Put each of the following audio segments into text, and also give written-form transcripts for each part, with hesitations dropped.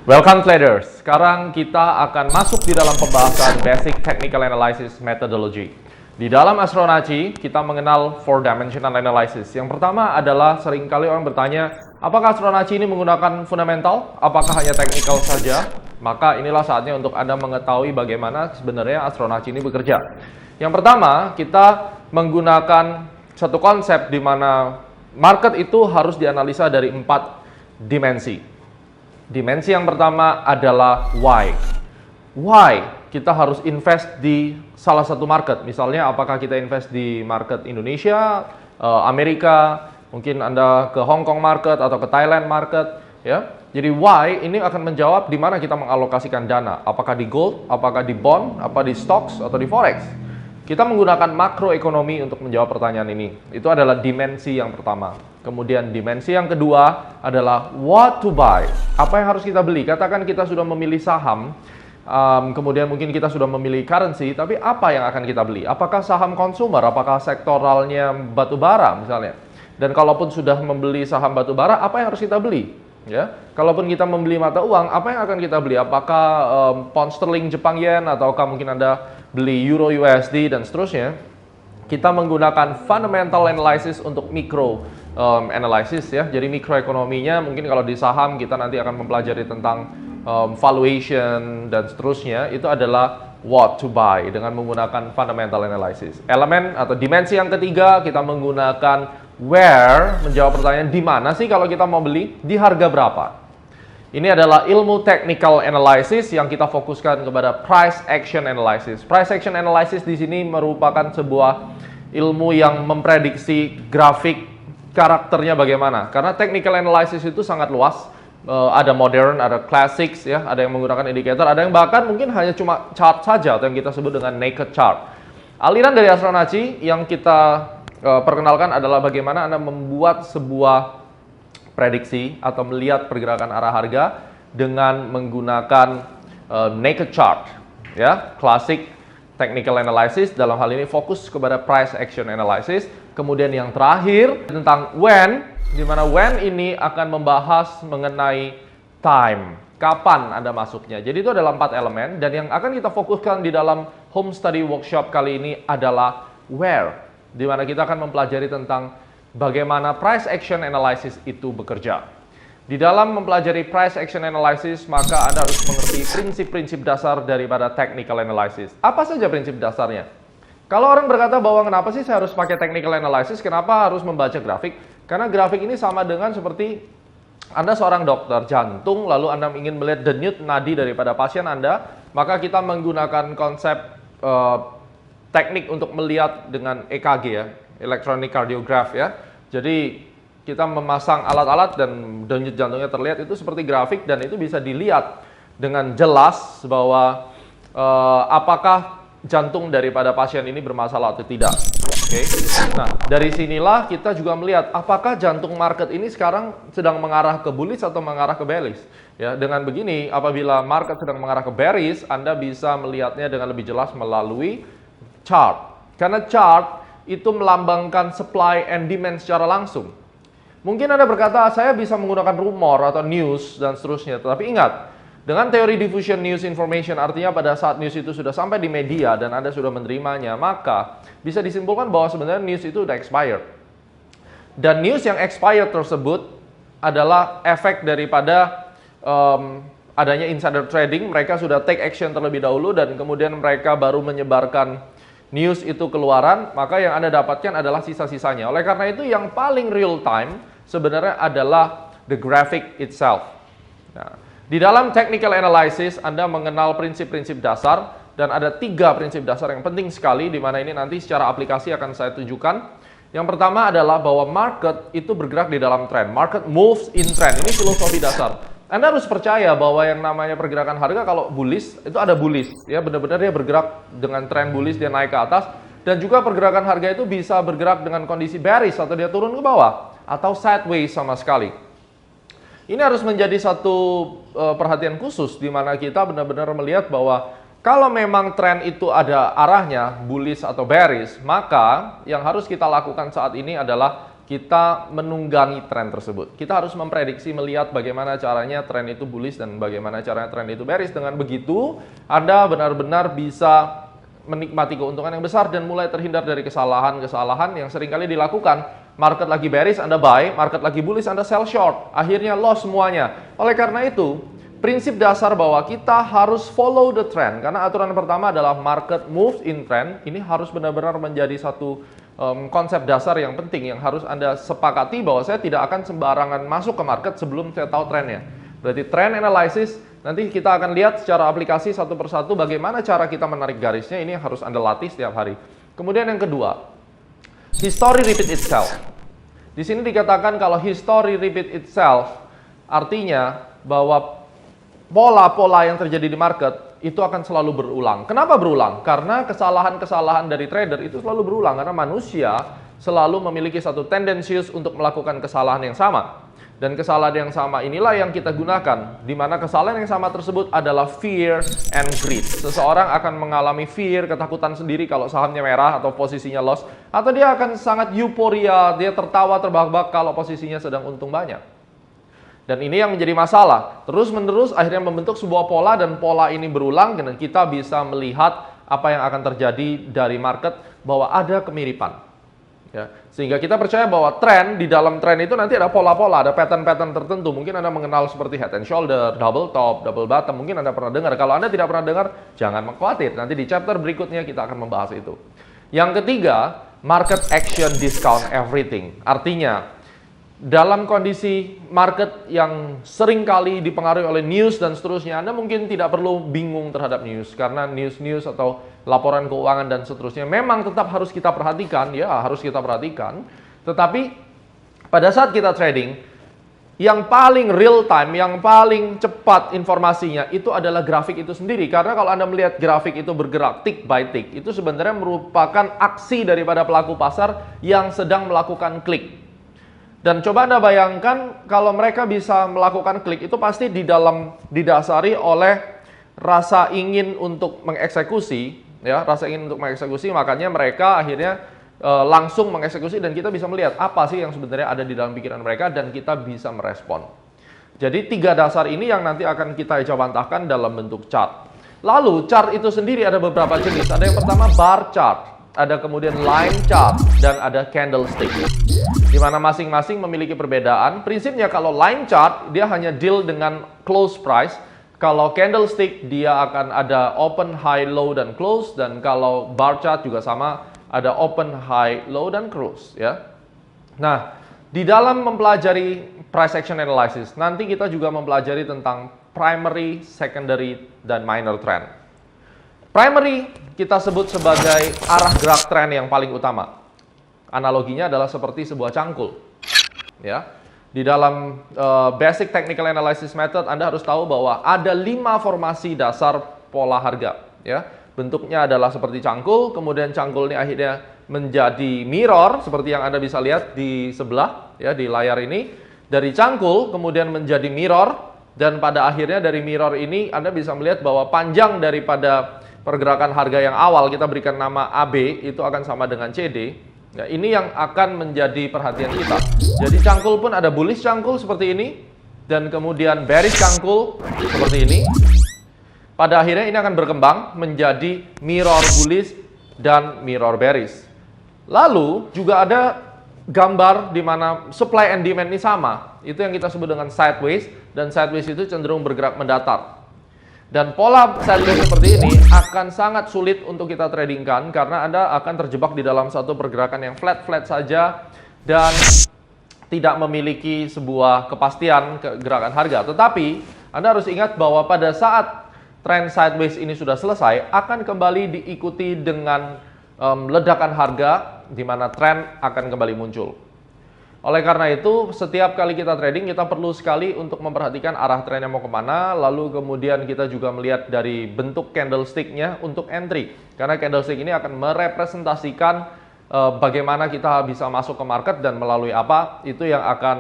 Welcome traders. Sekarang kita akan masuk di dalam pembahasan Basic Technical Analysis Methodology. Di dalam Astronaci, kita mengenal 4-dimensional analysis. Yang pertama adalah seringkali orang bertanya, apakah Astronaci ini menggunakan fundamental? Apakah hanya technical saja? Maka inilah saatnya untuk Anda mengetahui bagaimana sebenarnya Astronaci ini bekerja. Yang pertama, kita menggunakan satu konsep di mana market itu harus dianalisa dari 4 dimensi. Dimensi yang pertama adalah why. Why kita harus invest di salah satu market. Misalnya apakah kita invest di market Indonesia, Amerika, mungkin Anda ke Hong Kong market atau ke Thailand market, ya. Jadi why ini akan menjawab di mana kita mengalokasikan dana. Apakah di gold, apakah di bond, apa di stocks atau di forex. Kita menggunakan makroekonomi untuk menjawab pertanyaan ini. Itu adalah dimensi yang pertama. Kemudian dimensi yang kedua adalah what to buy. Apa yang harus kita beli? Katakan kita sudah memilih saham, kemudian mungkin kita sudah memilih currency, tapi apa yang akan kita beli? Apakah saham consumer? Apakah sektoralnya batubara misalnya? Dan kalaupun sudah membeli saham batubara, apa yang harus kita beli? Ya, kalaupun kita membeli mata uang, apa yang akan kita beli? Apakah pound sterling Jepang yen, ataukah mungkin Anda beli euro USD dan seterusnya? Kita menggunakan fundamental analysis untuk micro analysis, ya. Jadi mikroekonominya mungkin kalau di saham kita nanti akan mempelajari tentang valuation dan seterusnya. Itu adalah what to buy dengan menggunakan fundamental analysis. Elemen atau dimensi yang ketiga kita menggunakan where, menjawab pertanyaan di mana sih kalau kita mau beli, di harga berapa. Ini adalah ilmu technical analysis yang kita fokuskan kepada price action analysis. Price action analysis di sini merupakan sebuah ilmu yang memprediksi grafik karakternya bagaimana. Karena technical analysis itu sangat luas. Ada modern, ada classics, ya, ada yang menggunakan indikator, ada yang bahkan mungkin hanya cuma chart saja atau yang kita sebut dengan naked chart. Aliran dari Astronaci yang kita perkenalkan adalah bagaimana Anda membuat sebuah prediksi atau melihat pergerakan arah harga dengan menggunakan naked chart, ya, classic technical analysis. Dalam hal ini fokus kepada price action analysis. Kemudian yang terakhir tentang when, di mana when ini akan membahas mengenai time, kapan Anda masuknya. Jadi itu adalah 4 elemen, dan yang akan kita fokuskan di dalam home study workshop kali ini adalah where, di mana kita akan mempelajari tentang bagaimana price action analysis itu bekerja. Di dalam mempelajari price action analysis, maka Anda harus mengerti prinsip-prinsip dasar daripada technical analysis. Apa saja prinsip dasarnya? Kalau orang berkata bahwa kenapa sih saya harus pakai technical analysis, kenapa harus membaca grafik? Karena grafik ini sama dengan seperti Anda seorang dokter jantung, lalu Anda ingin melihat denyut nadi daripada pasien Anda, maka kita menggunakan konsep teknik untuk melihat dengan EKG, ya, electronic cardiograph, ya. Jadi kita memasang alat-alat dan denyut jantungnya terlihat, itu seperti grafik, dan itu bisa dilihat dengan jelas bahwa apakah jantung daripada pasien ini bermasalah atau tidak. Oke. Nah, dari sinilah kita juga melihat apakah jantung market ini sekarang sedang mengarah ke bullish atau mengarah ke bearish. Ya, dengan begini, apabila market sedang mengarah ke bearish, Anda bisa melihatnya dengan lebih jelas melalui chart. Karena chart itu melambangkan supply and demand secara langsung. Mungkin Anda berkata, saya bisa menggunakan rumor atau news dan seterusnya. Tetapi ingat, dengan teori diffusion news information, artinya pada saat news itu sudah sampai di media dan Anda sudah menerimanya, maka bisa disimpulkan bahwa sebenarnya news itu sudah expired. Dan news yang expired tersebut adalah efek daripada adanya insider trading. Mereka sudah take action terlebih dahulu dan kemudian mereka baru menyebarkan news itu keluaran, maka yang Anda dapatkan adalah sisa-sisanya. Oleh karena itu yang paling real time sebenarnya adalah the graphic itself. Nah, di dalam technical analysis Anda mengenal prinsip-prinsip dasar, dan ada 3 prinsip dasar yang penting sekali, di mana ini nanti secara aplikasi akan saya tunjukkan. Yang pertama adalah bahwa market itu bergerak di dalam tren. Market moves in trend. Ini filosofi dasar. Anda harus percaya bahwa yang namanya pergerakan harga kalau bullish, itu ada bullish. Ya, benar-benar dia bergerak dengan tren bullish, dia naik ke atas. Dan juga pergerakan harga itu bisa bergerak dengan kondisi bearish, atau dia turun ke bawah, atau sideways sama sekali. Ini harus menjadi satu perhatian khusus, di mana kita benar-benar melihat bahwa kalau memang tren itu ada arahnya, bullish atau bearish, maka yang harus kita lakukan saat ini adalah kita menunggangi tren tersebut. Kita harus memprediksi, melihat bagaimana caranya tren itu bullish dan bagaimana caranya tren itu bearish. Dengan begitu, Anda benar-benar bisa menikmati keuntungan yang besar dan mulai terhindar dari kesalahan-kesalahan yang seringkali dilakukan. Market lagi bearish, Anda buy, market lagi bullish, Anda sell short. Akhirnya loss semuanya. Oleh karena itu, prinsip dasar bahwa kita harus follow the trend. Karena aturan pertama adalah market moves in trend. Ini harus benar-benar menjadi satu konsep dasar yang penting yang harus Anda sepakati, bahwa saya tidak akan sembarangan masuk ke market sebelum saya tahu trennya. Berarti trend analysis, nanti kita akan lihat secara aplikasi satu persatu bagaimana cara kita menarik garisnya. Ini yang harus Anda latih setiap hari. Kemudian yang kedua, history repeat itself. Di sini dikatakan kalau history repeat itself, artinya bahwa pola-pola yang terjadi di market itu akan selalu berulang. Kenapa berulang? Karena kesalahan-kesalahan dari trader itu selalu berulang. Karena manusia selalu memiliki satu tendensius untuk melakukan kesalahan yang sama. Dan kesalahan yang sama inilah yang kita gunakan. Di mana kesalahan yang sama tersebut adalah fear and greed. Seseorang akan mengalami fear, ketakutan sendiri kalau sahamnya merah atau posisinya loss. Atau dia akan sangat euforia, dia tertawa terbahak-bahak kalau posisinya sedang untung banyak. Dan ini yang menjadi masalah. Terus-menerus akhirnya membentuk sebuah pola, dan pola ini berulang, dan kita bisa melihat apa yang akan terjadi dari market, bahwa ada kemiripan. Ya. Sehingga kita percaya bahwa tren, di dalam tren itu nanti ada pola-pola, ada pattern-pattern tertentu. Mungkin Anda mengenal seperti head and shoulder, double top, double bottom. Mungkin Anda pernah dengar. Kalau Anda tidak pernah dengar, jangan khawatir. Nanti di chapter berikutnya kita akan membahas itu. Yang ketiga, market action discount everything. Artinya, dalam kondisi market yang seringkali dipengaruhi oleh news dan seterusnya, Anda mungkin tidak perlu bingung terhadap news, karena news atau laporan keuangan dan seterusnya memang tetap harus kita perhatikan, ya harus kita perhatikan. Tetapi pada saat kita trading, yang paling real time, yang paling cepat informasinya itu adalah grafik itu sendiri. Karena kalau Anda melihat grafik itu bergerak tick by tick, itu sebenarnya merupakan aksi daripada pelaku pasar yang sedang melakukan klik. Dan coba Anda bayangkan kalau mereka bisa melakukan klik, itu pasti didasari oleh rasa ingin untuk mengeksekusi, ya, rasa ingin untuk mengeksekusi, makanya mereka akhirnya langsung mengeksekusi, dan kita bisa melihat apa sih yang sebenarnya ada di dalam pikiran mereka, dan kita bisa merespon. Jadi 3 dasar ini yang nanti akan kita ejawantahkan dalam bentuk chart. Lalu chart itu sendiri ada beberapa jenis. Ada yang pertama bar chart, ada kemudian line chart, dan ada candlestick. Di mana masing-masing memiliki perbedaan. Prinsipnya kalau line chart dia hanya deal dengan close price. Kalau candlestick dia akan ada open, high, low, dan close. Dan kalau bar chart juga sama, ada open, high, low, dan close, ya. Nah, di dalam mempelajari price action analysis, nanti kita juga mempelajari tentang primary, secondary, dan minor trend. Primary kita sebut sebagai arah gerak tren yang paling utama. Analoginya adalah seperti sebuah cangkul. Ya. Di dalam basic technical analysis method, Anda harus tahu bahwa ada 5 formasi dasar pola harga. Ya. Bentuknya adalah seperti cangkul, kemudian cangkul ini akhirnya menjadi mirror, seperti yang Anda bisa lihat di sebelah, ya, di layar ini. Dari cangkul kemudian menjadi mirror, dan pada akhirnya dari mirror ini Anda bisa melihat bahwa panjang daripada pergerakan harga yang awal kita berikan nama AB itu akan sama dengan CD. Nah, ini yang akan menjadi perhatian kita. Jadi cangkul pun ada bullish cangkul seperti ini, dan kemudian bearish cangkul seperti ini. Pada akhirnya ini akan berkembang menjadi mirror bullish dan mirror bearish. Lalu juga ada gambar di mana supply and demand ini sama. Itu yang kita sebut dengan sideways, dan sideways itu cenderung bergerak mendatar. Dan pola sideways seperti ini akan sangat sulit untuk kita tradingkan, karena Anda akan terjebak di dalam satu pergerakan yang flat-flat saja dan tidak memiliki sebuah kepastian gerakan harga. Tetapi Anda harus ingat bahwa pada saat tren sideways ini sudah selesai, akan kembali diikuti dengan ledakan harga, di mana tren akan kembali muncul. Oleh karena itu, setiap kali kita trading, kita perlu sekali untuk memperhatikan arah trennya mau kemana, lalu kemudian kita juga melihat dari bentuk candlestick-nya untuk entry. Karena candlestick ini akan merepresentasikan bagaimana kita bisa masuk ke market dan melalui apa, itu yang akan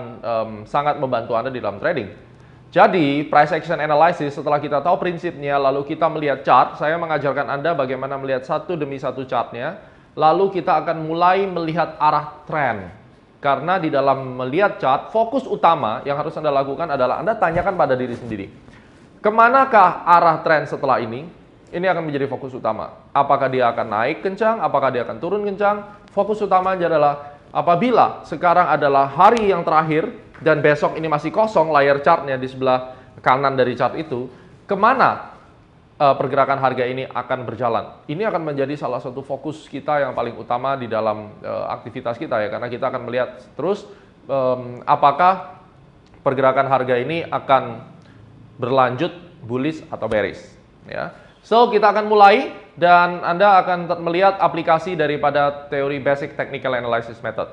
sangat membantu Anda di dalam trading. Jadi, price action analysis, setelah kita tahu prinsipnya, lalu kita melihat chart, saya mengajarkan Anda bagaimana melihat satu demi satu chartnya, lalu kita akan mulai melihat arah tren. Karena di dalam melihat chart, fokus utama yang harus Anda lakukan adalah Anda tanyakan pada diri sendiri. Kemanakah arah tren setelah ini? Ini akan menjadi fokus utama. Apakah dia akan naik kencang? Apakah dia akan turun kencang? Fokus utamanya adalah apabila sekarang adalah hari yang terakhir dan besok ini masih kosong layar chartnya di sebelah kanan dari chart itu, kemana pergerakan harga ini akan berjalan. Ini akan menjadi salah satu fokus kita yang paling utama di dalam aktivitas kita ya, karena kita akan melihat terus apakah pergerakan harga ini akan berlanjut bullish atau bearish ya. So kita akan mulai dan Anda akan melihat aplikasi daripada teori Basic Technical Analysis Method.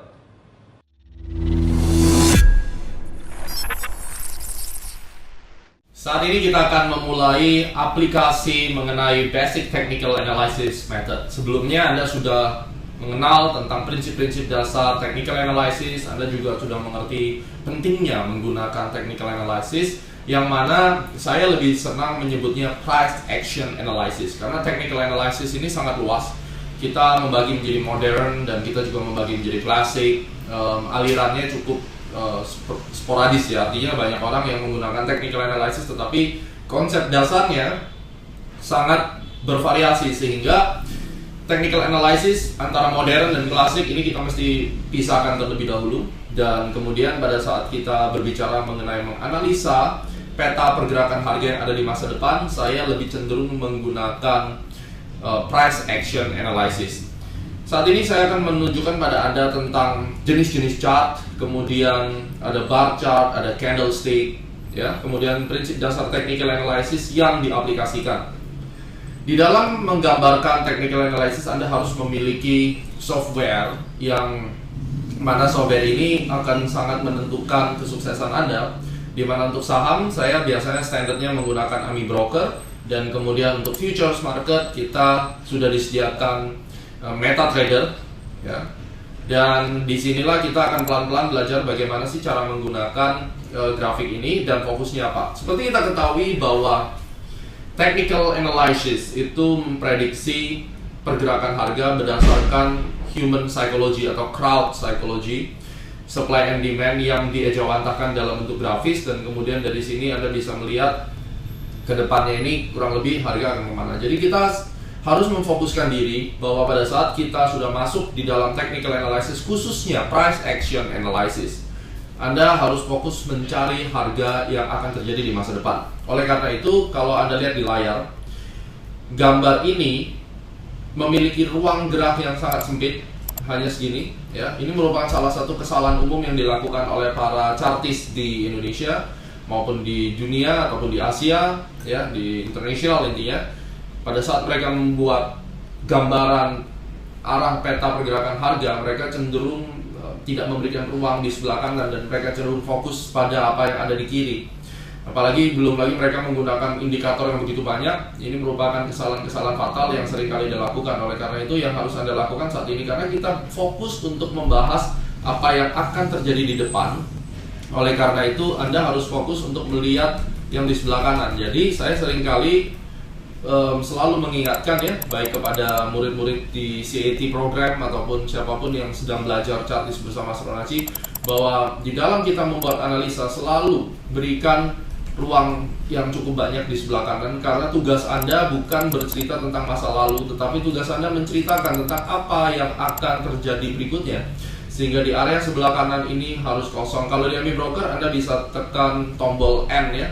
Saat ini kita akan memulai aplikasi mengenai Basic Technical Analysis Method. Sebelumnya Anda sudah mengenal tentang prinsip-prinsip dasar Technical Analysis, Anda juga sudah mengerti pentingnya menggunakan Technical Analysis, yang mana saya lebih senang menyebutnya Price Action Analysis, karena Technical Analysis ini sangat luas. Kita membagi menjadi modern dan kita juga membagi menjadi klasik. Alirannya cukup sporadis ya, artinya banyak orang yang menggunakan technical analysis tetapi konsep dasarnya sangat bervariasi, sehingga technical analysis antara modern dan klasik ini kita mesti pisahkan terlebih dahulu. Dan kemudian pada saat kita berbicara mengenai menganalisa peta pergerakan harga yang ada di masa depan, saya lebih cenderung menggunakan price action analysis. Saat ini saya akan menunjukkan pada Anda tentang jenis-jenis chart, kemudian ada bar chart, ada candlestick, ya, kemudian prinsip dasar technical analysis yang diaplikasikan. Di dalam menggambarkan technical analysis, Anda harus memiliki software yang mana software ini akan sangat menentukan kesuksesan Anda. Di mana untuk saham, saya biasanya standarnya menggunakan AMI Broker, dan kemudian untuk futures market kita sudah disediakan MetaTrader ya. Dan disinilah kita akan pelan-pelan belajar bagaimana sih cara menggunakan grafik ini dan fokusnya apa. Seperti kita ketahui bahwa technical analysis itu memprediksi pergerakan harga berdasarkan human psychology atau crowd psychology, supply and demand yang diejawantahkan dalam bentuk grafis, dan kemudian dari sini Anda bisa melihat ke depannya ini kurang lebih harga akan kemana. Jadi kita harus memfokuskan diri bahwa pada saat kita sudah masuk di dalam technical analysis, khususnya price action analysis, Anda harus fokus mencari harga yang akan terjadi di masa depan. Oleh karena itu, kalau Anda lihat di layar, gambar ini memiliki ruang gerak yang sangat sempit, hanya segini ya. Ini merupakan salah satu kesalahan umum yang dilakukan oleh para chartis di Indonesia maupun di dunia ataupun di Asia ya, di internasional intinya. Pada saat mereka membuat gambaran arah peta pergerakan harga, mereka cenderung tidak memberikan ruang di sebelah kanan dan mereka cenderung fokus pada apa yang ada di kiri. Apalagi belum lagi mereka menggunakan indikator yang begitu banyak. Ini merupakan kesalahan-kesalahan fatal yang sering kali dilakukan. Oleh karena itu yang harus Anda lakukan saat ini, karena kita fokus untuk membahas apa yang akan terjadi di depan. Oleh karena itu Anda harus fokus untuk melihat yang di sebelah kanan. Jadi saya sering kali selalu mengingatkan ya, baik kepada murid-murid di CAT program ataupun siapapun yang sedang belajar chartis bersama Astronaci, bahwa di dalam kita membuat analisa selalu berikan ruang yang cukup banyak di sebelah kanan, karena tugas Anda bukan bercerita tentang masa lalu, tetapi tugas Anda menceritakan tentang apa yang akan terjadi berikutnya. Sehingga di area sebelah kanan ini harus kosong. Kalau di AMI Broker Anda bisa tekan tombol N ya,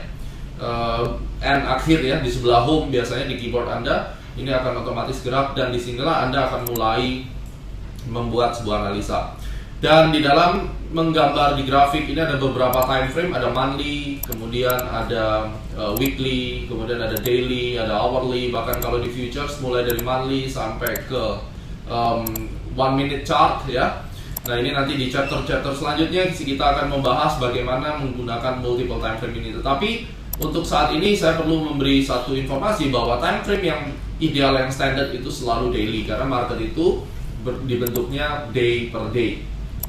N akhir ya, di sebelah home biasanya di keyboard Anda, ini akan otomatis gerak dan disinilah Anda akan mulai membuat sebuah analisa. Dan di dalam menggambar di grafik ini ada beberapa time frame, ada monthly, kemudian ada weekly, kemudian ada daily, ada hourly, bahkan kalau di futures mulai dari monthly sampai ke 1 minute chart ya. Nah ini nanti di chapter-chapter selanjutnya kita akan membahas bagaimana menggunakan multiple time frame ini. Tetapi untuk saat ini saya perlu memberi satu informasi bahwa time frame yang ideal, yang standar itu selalu daily, karena market itu dibentuknya day per day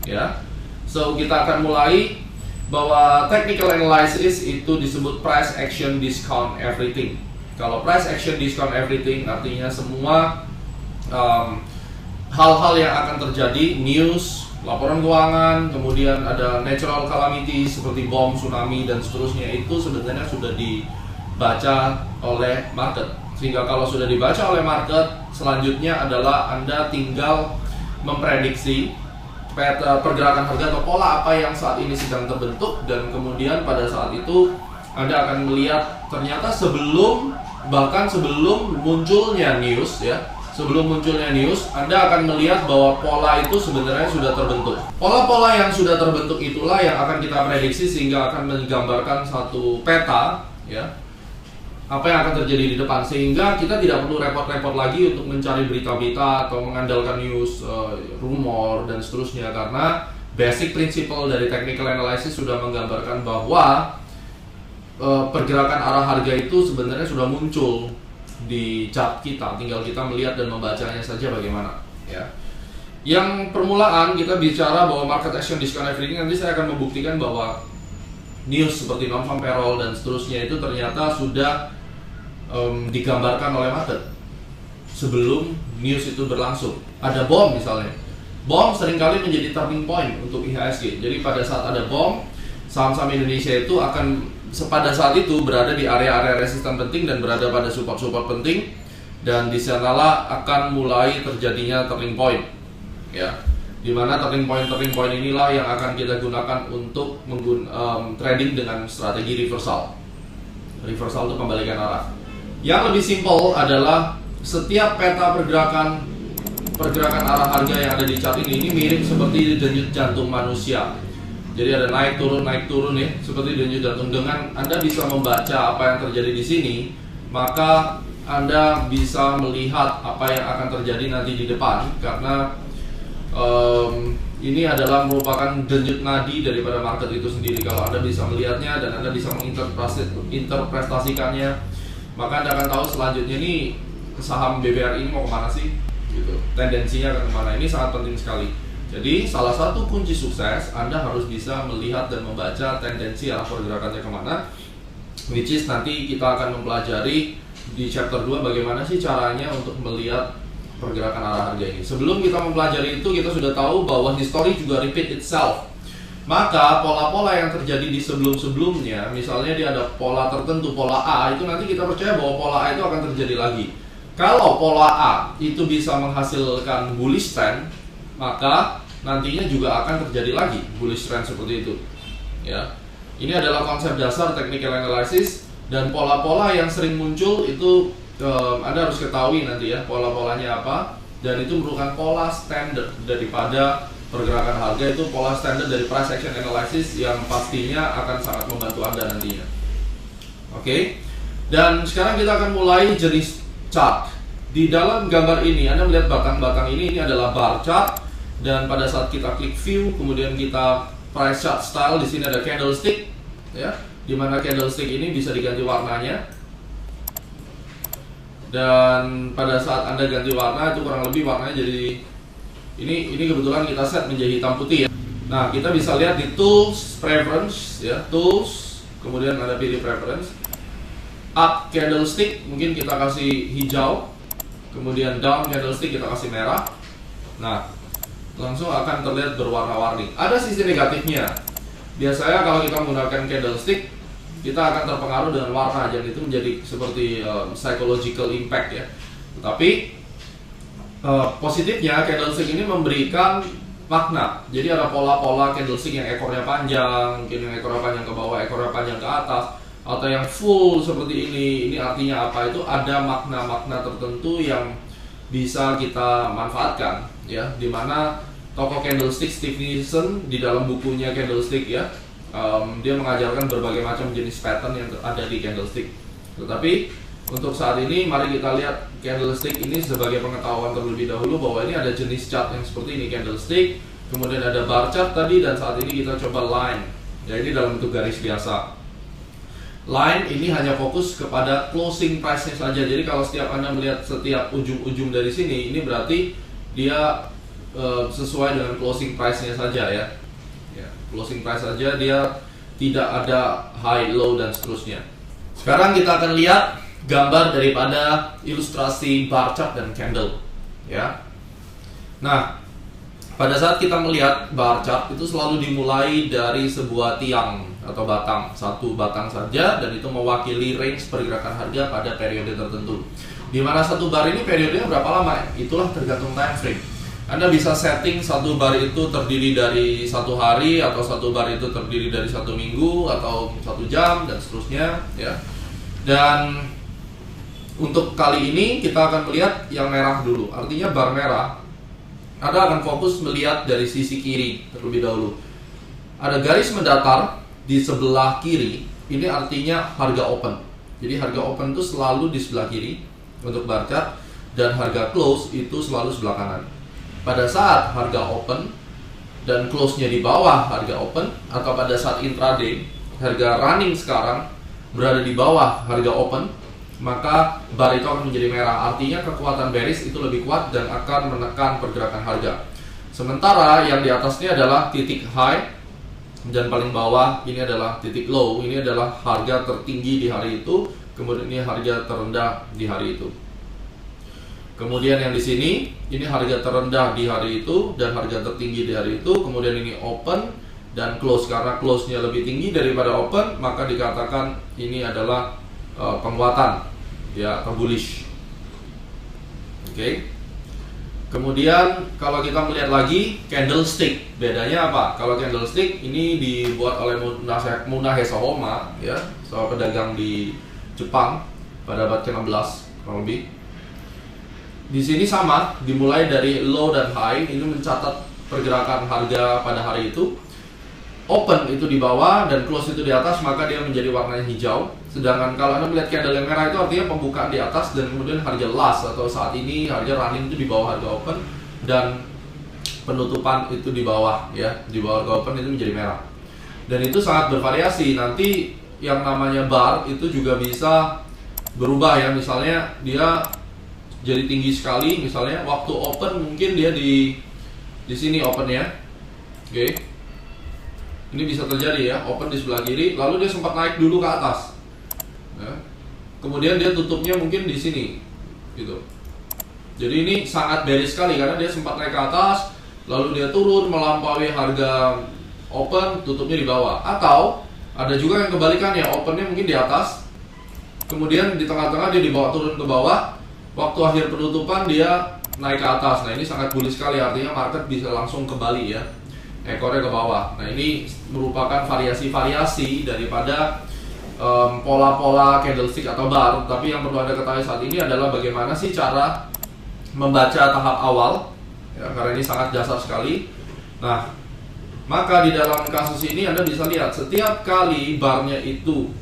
ya. So kita akan mulai bahwa technical analysis itu disebut price action discount everything. Kalau price action discount everything artinya semua hal-hal yang akan terjadi, news laporan keuangan, kemudian ada natural calamity seperti bom, tsunami dan seterusnya, itu sebenarnya sudah dibaca oleh market. Sehingga kalau sudah dibaca oleh market, selanjutnya adalah Anda tinggal memprediksi pergerakan harga atau pola apa yang saat ini sedang terbentuk, dan kemudian pada saat itu Anda akan melihat ternyata bahkan sebelum munculnya news Anda akan melihat bahwa pola itu sebenarnya sudah terbentuk. Pola-pola yang sudah terbentuk itulah yang akan kita prediksi, sehingga akan menggambarkan satu peta, ya, apa yang akan terjadi di depan, sehingga kita tidak perlu repot-repot lagi untuk mencari berita-berita atau mengandalkan news, rumor dan seterusnya, karena basic principle dari technical analysis sudah menggambarkan bahwa pergerakan arah harga itu sebenarnya sudah muncul di chart kita, tinggal kita melihat dan membacanya saja bagaimana, ya. Yang permulaan kita bicara bahwa market action discount everything, nanti saya akan membuktikan bahwa news seperti non-farm payroll dan seterusnya itu ternyata sudah digambarkan oleh market sebelum news itu berlangsung. Ada bom misalnya, bom seringkali menjadi turning point untuk IHSG. Jadi pada saat ada bom, saham-saham Indonesia itu akan pada saat itu berada di area-area resisten penting dan berada pada support-support penting, dan di sanalah akan mulai terjadinya turning point, ya. Dimana turning point inilah yang akan kita gunakan untuk trading dengan strategi reversal. Reversal itu kembalikan arah. Yang lebih simpel adalah setiap peta pergerakan arah harga yang ada di chart ini mirip seperti denyut jantung manusia. Jadi ada naik turun nih, seperti denyut jantung. Dengan Anda bisa membaca apa yang terjadi di sini, maka Anda bisa melihat apa yang akan terjadi nanti di depan, karena ini adalah merupakan denyut nadi daripada market itu sendiri. Kalau Anda bisa melihatnya dan Anda bisa menginterpretasikannya, maka Anda akan tahu selanjutnya nih saham BBRI ini mau kemana sih, gitu. Tendensinya akan kemana. Ini sangat penting sekali. Jadi salah satu kunci sukses, Anda harus bisa melihat dan membaca tendensi arah pergerakannya kemana, which is nanti kita akan mempelajari di chapter 2 bagaimana sih caranya untuk melihat pergerakan arah harga ini. Sebelum kita mempelajari itu, kita sudah tahu bahwa history juga repeat itself. Maka pola-pola yang terjadi di sebelum-sebelumnya, misalnya dia ada pola tertentu, pola A, itu nanti kita percaya bahwa pola A itu akan terjadi lagi. Kalau pola A itu bisa menghasilkan bullish trend, maka nantinya juga akan terjadi lagi bullish trend seperti itu, ya. Ini adalah konsep dasar technical analysis, dan pola-pola yang sering muncul itu Anda harus ketahui nanti ya pola-polanya apa, dan itu merupakan pola standar daripada pergerakan harga. Itu pola standar dari price action analysis yang pastinya akan sangat membantu Anda nantinya. Oke. Dan sekarang kita akan mulai jenis chart. Di dalam gambar ini Anda melihat batang-batang ini adalah bar chart, dan pada saat kita klik view, kemudian kita price chart style, di sini ada candlestick, ya, dimana candlestick ini bisa diganti warnanya. Dan pada saat Anda ganti warna, itu kurang lebih warnanya jadi ini kebetulan kita set menjadi hitam putih, ya. Nah, kita bisa lihat di tools preference, ya, tools, kemudian Anda pilih preference. Up candlestick mungkin kita kasih hijau, kemudian down candlestick kita kasih merah. Nah, langsung akan terlihat berwarna-warni. Ada sisi negatifnya. Biasanya kalau kita menggunakan candlestick, kita akan terpengaruh dengan warna, dan itu menjadi seperti psychological impact, ya. Tetapi positifnya, candlestick ini memberikan makna. Jadi ada pola-pola candlestick yang ekornya panjang, mungkin yang ekornya panjang ke bawah, ekornya panjang ke atas, atau yang full seperti ini. Ini artinya apa? Itu ada makna-makna tertentu yang bisa kita manfaatkan, ya. Dimana tokoh candlestick Steve Nielsen di dalam bukunya Candlestick, ya, dia mengajarkan berbagai macam jenis pattern yang ada di candlestick. Tetapi untuk saat ini, mari kita lihat candlestick ini sebagai pengetahuan terlebih dahulu bahwa ini ada jenis chart yang seperti ini, candlestick, kemudian ada bar chart tadi, dan saat ini kita coba line. Ya, ini dalam bentuk garis biasa. Line ini hanya fokus kepada closing price-nya saja. Jadi kalau setiap Anda melihat setiap ujung-ujung dari sini, ini berarti dia sesuai dengan closing price-nya saja, ya. Ya, closing price saja, dia tidak ada high, low, dan seterusnya. Sekarang kita akan lihat gambar daripada ilustrasi bar chart dan candle, ya. Nah, pada saat kita melihat bar chart itu selalu dimulai dari sebuah tiang atau batang, satu batang saja, dan itu mewakili range pergerakan harga pada periode tertentu. Di mana satu bar ini periodenya berapa lama? Itulah tergantung time frame. Anda bisa setting satu bar itu terdiri dari 1 hari, atau satu bar itu terdiri dari 1 minggu, atau 1 jam, dan seterusnya, ya. Dan untuk kali ini kita akan melihat yang merah dulu, artinya bar merah. Anda akan fokus melihat dari sisi kiri terlebih dahulu. Ada garis mendatar di sebelah kiri, ini artinya harga open. Jadi harga open itu selalu di sebelah kiri untuk bar chart, dan harga close itu selalu sebelah kanan. Pada saat harga open dan close-nya di bawah harga open, atau pada saat intraday harga running sekarang berada di bawah harga open, maka bar itu akan menjadi merah. Artinya kekuatan bearish itu lebih kuat dan akan menekan pergerakan harga. Sementara yang di atasnya adalah titik high, dan paling bawah ini adalah titik low. Ini adalah harga tertinggi di hari itu, kemudian ini harga terendah di hari itu. Kemudian yang di sini, ini harga terendah di hari itu dan harga tertinggi di hari itu. Kemudian ini open dan close. Karena close-nya lebih tinggi daripada open, maka dikatakan ini adalah penguatan, ya, atau bullish. Oke. Kemudian kalau kita melihat lagi candlestick, bedanya apa? Kalau candlestick ini dibuat oleh Munahe Sohoma, ya, seorang pedagang di Jepang pada abad ke-16 kurang lebih. Di sini sama, dimulai dari low dan high, ini mencatat pergerakan harga pada hari itu. Open itu di bawah dan close itu di atas, maka dia menjadi warnanya hijau. Sedangkan kalau Anda melihat candle yang merah itu artinya pembukaan di atas, dan kemudian harga last atau saat ini harga running itu di bawah harga open, dan penutupan itu di bawah, ya, di bawah harga open itu menjadi merah. Dan itu sangat bervariasi. Nanti yang namanya bar itu juga bisa berubah, ya. Misalnya dia jadi tinggi sekali, misalnya waktu open mungkin dia di sini opennya, oke. Ini bisa terjadi, ya, open di sebelah kiri, lalu dia sempat naik dulu ke atas, ya. Kemudian dia tutupnya mungkin di sini, gitu. Jadi ini sangat bearish sekali karena dia sempat naik ke atas, lalu dia turun melampaui harga open, tutupnya di bawah. Atau ada juga yang kebalikannya, opennya mungkin di atas, kemudian di tengah-tengah dia dibawa turun ke bawah, waktu akhir penutupan dia naik ke atas. Nah, ini sangat bullish sekali, artinya market bisa langsung kembali, ya, ekornya ke bawah. Nah, ini merupakan variasi-variasi daripada pola-pola candlestick atau bar. Tapi yang perlu Anda ketahui saat ini adalah bagaimana sih cara membaca tahap awal, ya, karena ini sangat dasar sekali. Nah, maka di dalam kasus ini Anda bisa lihat setiap kali barnya itu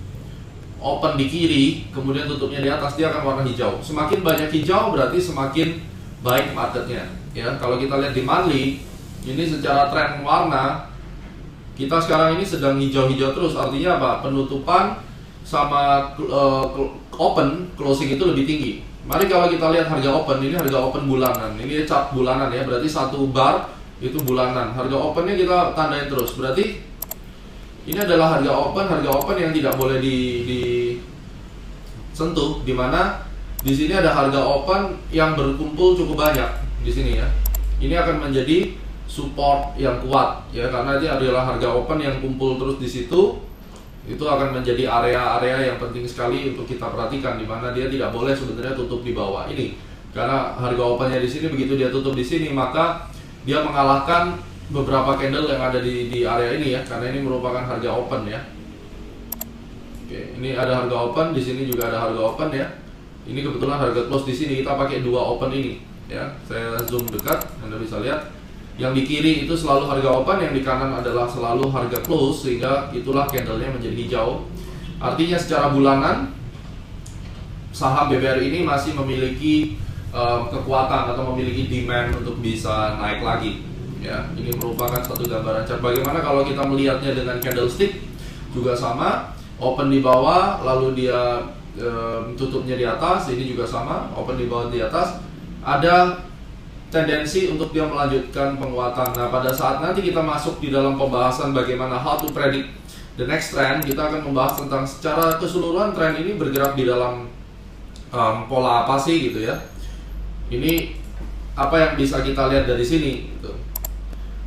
open di kiri, kemudian tutupnya di atas, dia akan warna hijau. Semakin banyak hijau berarti semakin baik marketnya, ya. Kalau kita lihat di monthly, ini secara tren warna, kita sekarang ini sedang hijau-hijau terus. Artinya apa? Penutupan sama open, closing itu lebih tinggi. Mari kalau kita lihat harga open, ini harga open bulanan. Ini chart bulanan, ya, berarti satu bar itu bulanan. Harga opennya kita tandain terus. Berarti ini adalah harga open yang tidak boleh disentuh, dimana di sini ada harga open yang berkumpul cukup banyak di sini, ya. Ini akan menjadi support yang kuat, ya, karena ini adalah harga open yang kumpul terus di situ. Itu akan menjadi area-area yang penting sekali untuk kita perhatikan, di mana dia tidak boleh sebenarnya tutup di bawah ini, karena harga opennya di sini, begitu dia tutup di sini maka dia mengalahkan beberapa candle yang ada di area ini, ya, karena ini merupakan harga open, ya. Oke, ini ada harga open, di sini juga ada harga open, ya. Ini kebetulan harga close di sini, kita pakai dua open ini, ya. Saya zoom dekat, Anda bisa lihat. Yang di kiri itu selalu harga open, yang di kanan adalah selalu harga close, sehingga itulah candlenya menjadi hijau. Artinya secara bulanan saham BBRI ini masih memiliki kekuatan atau memiliki demand untuk bisa naik lagi, ya. Ini merupakan satu gambaran chart. Bagaimana kalau kita melihatnya dengan candlestick, juga sama, open di bawah lalu dia tutupnya di atas. Ini juga sama, open di bawah di atas. Ada tendensi untuk dia melanjutkan penguatan. Nah, pada saat nanti kita masuk di dalam pembahasan bagaimana how to predict the next trend, kita akan membahas tentang secara keseluruhan tren ini bergerak di dalam pola apa sih, gitu, ya. Ini apa yang bisa kita lihat dari sini, gitu.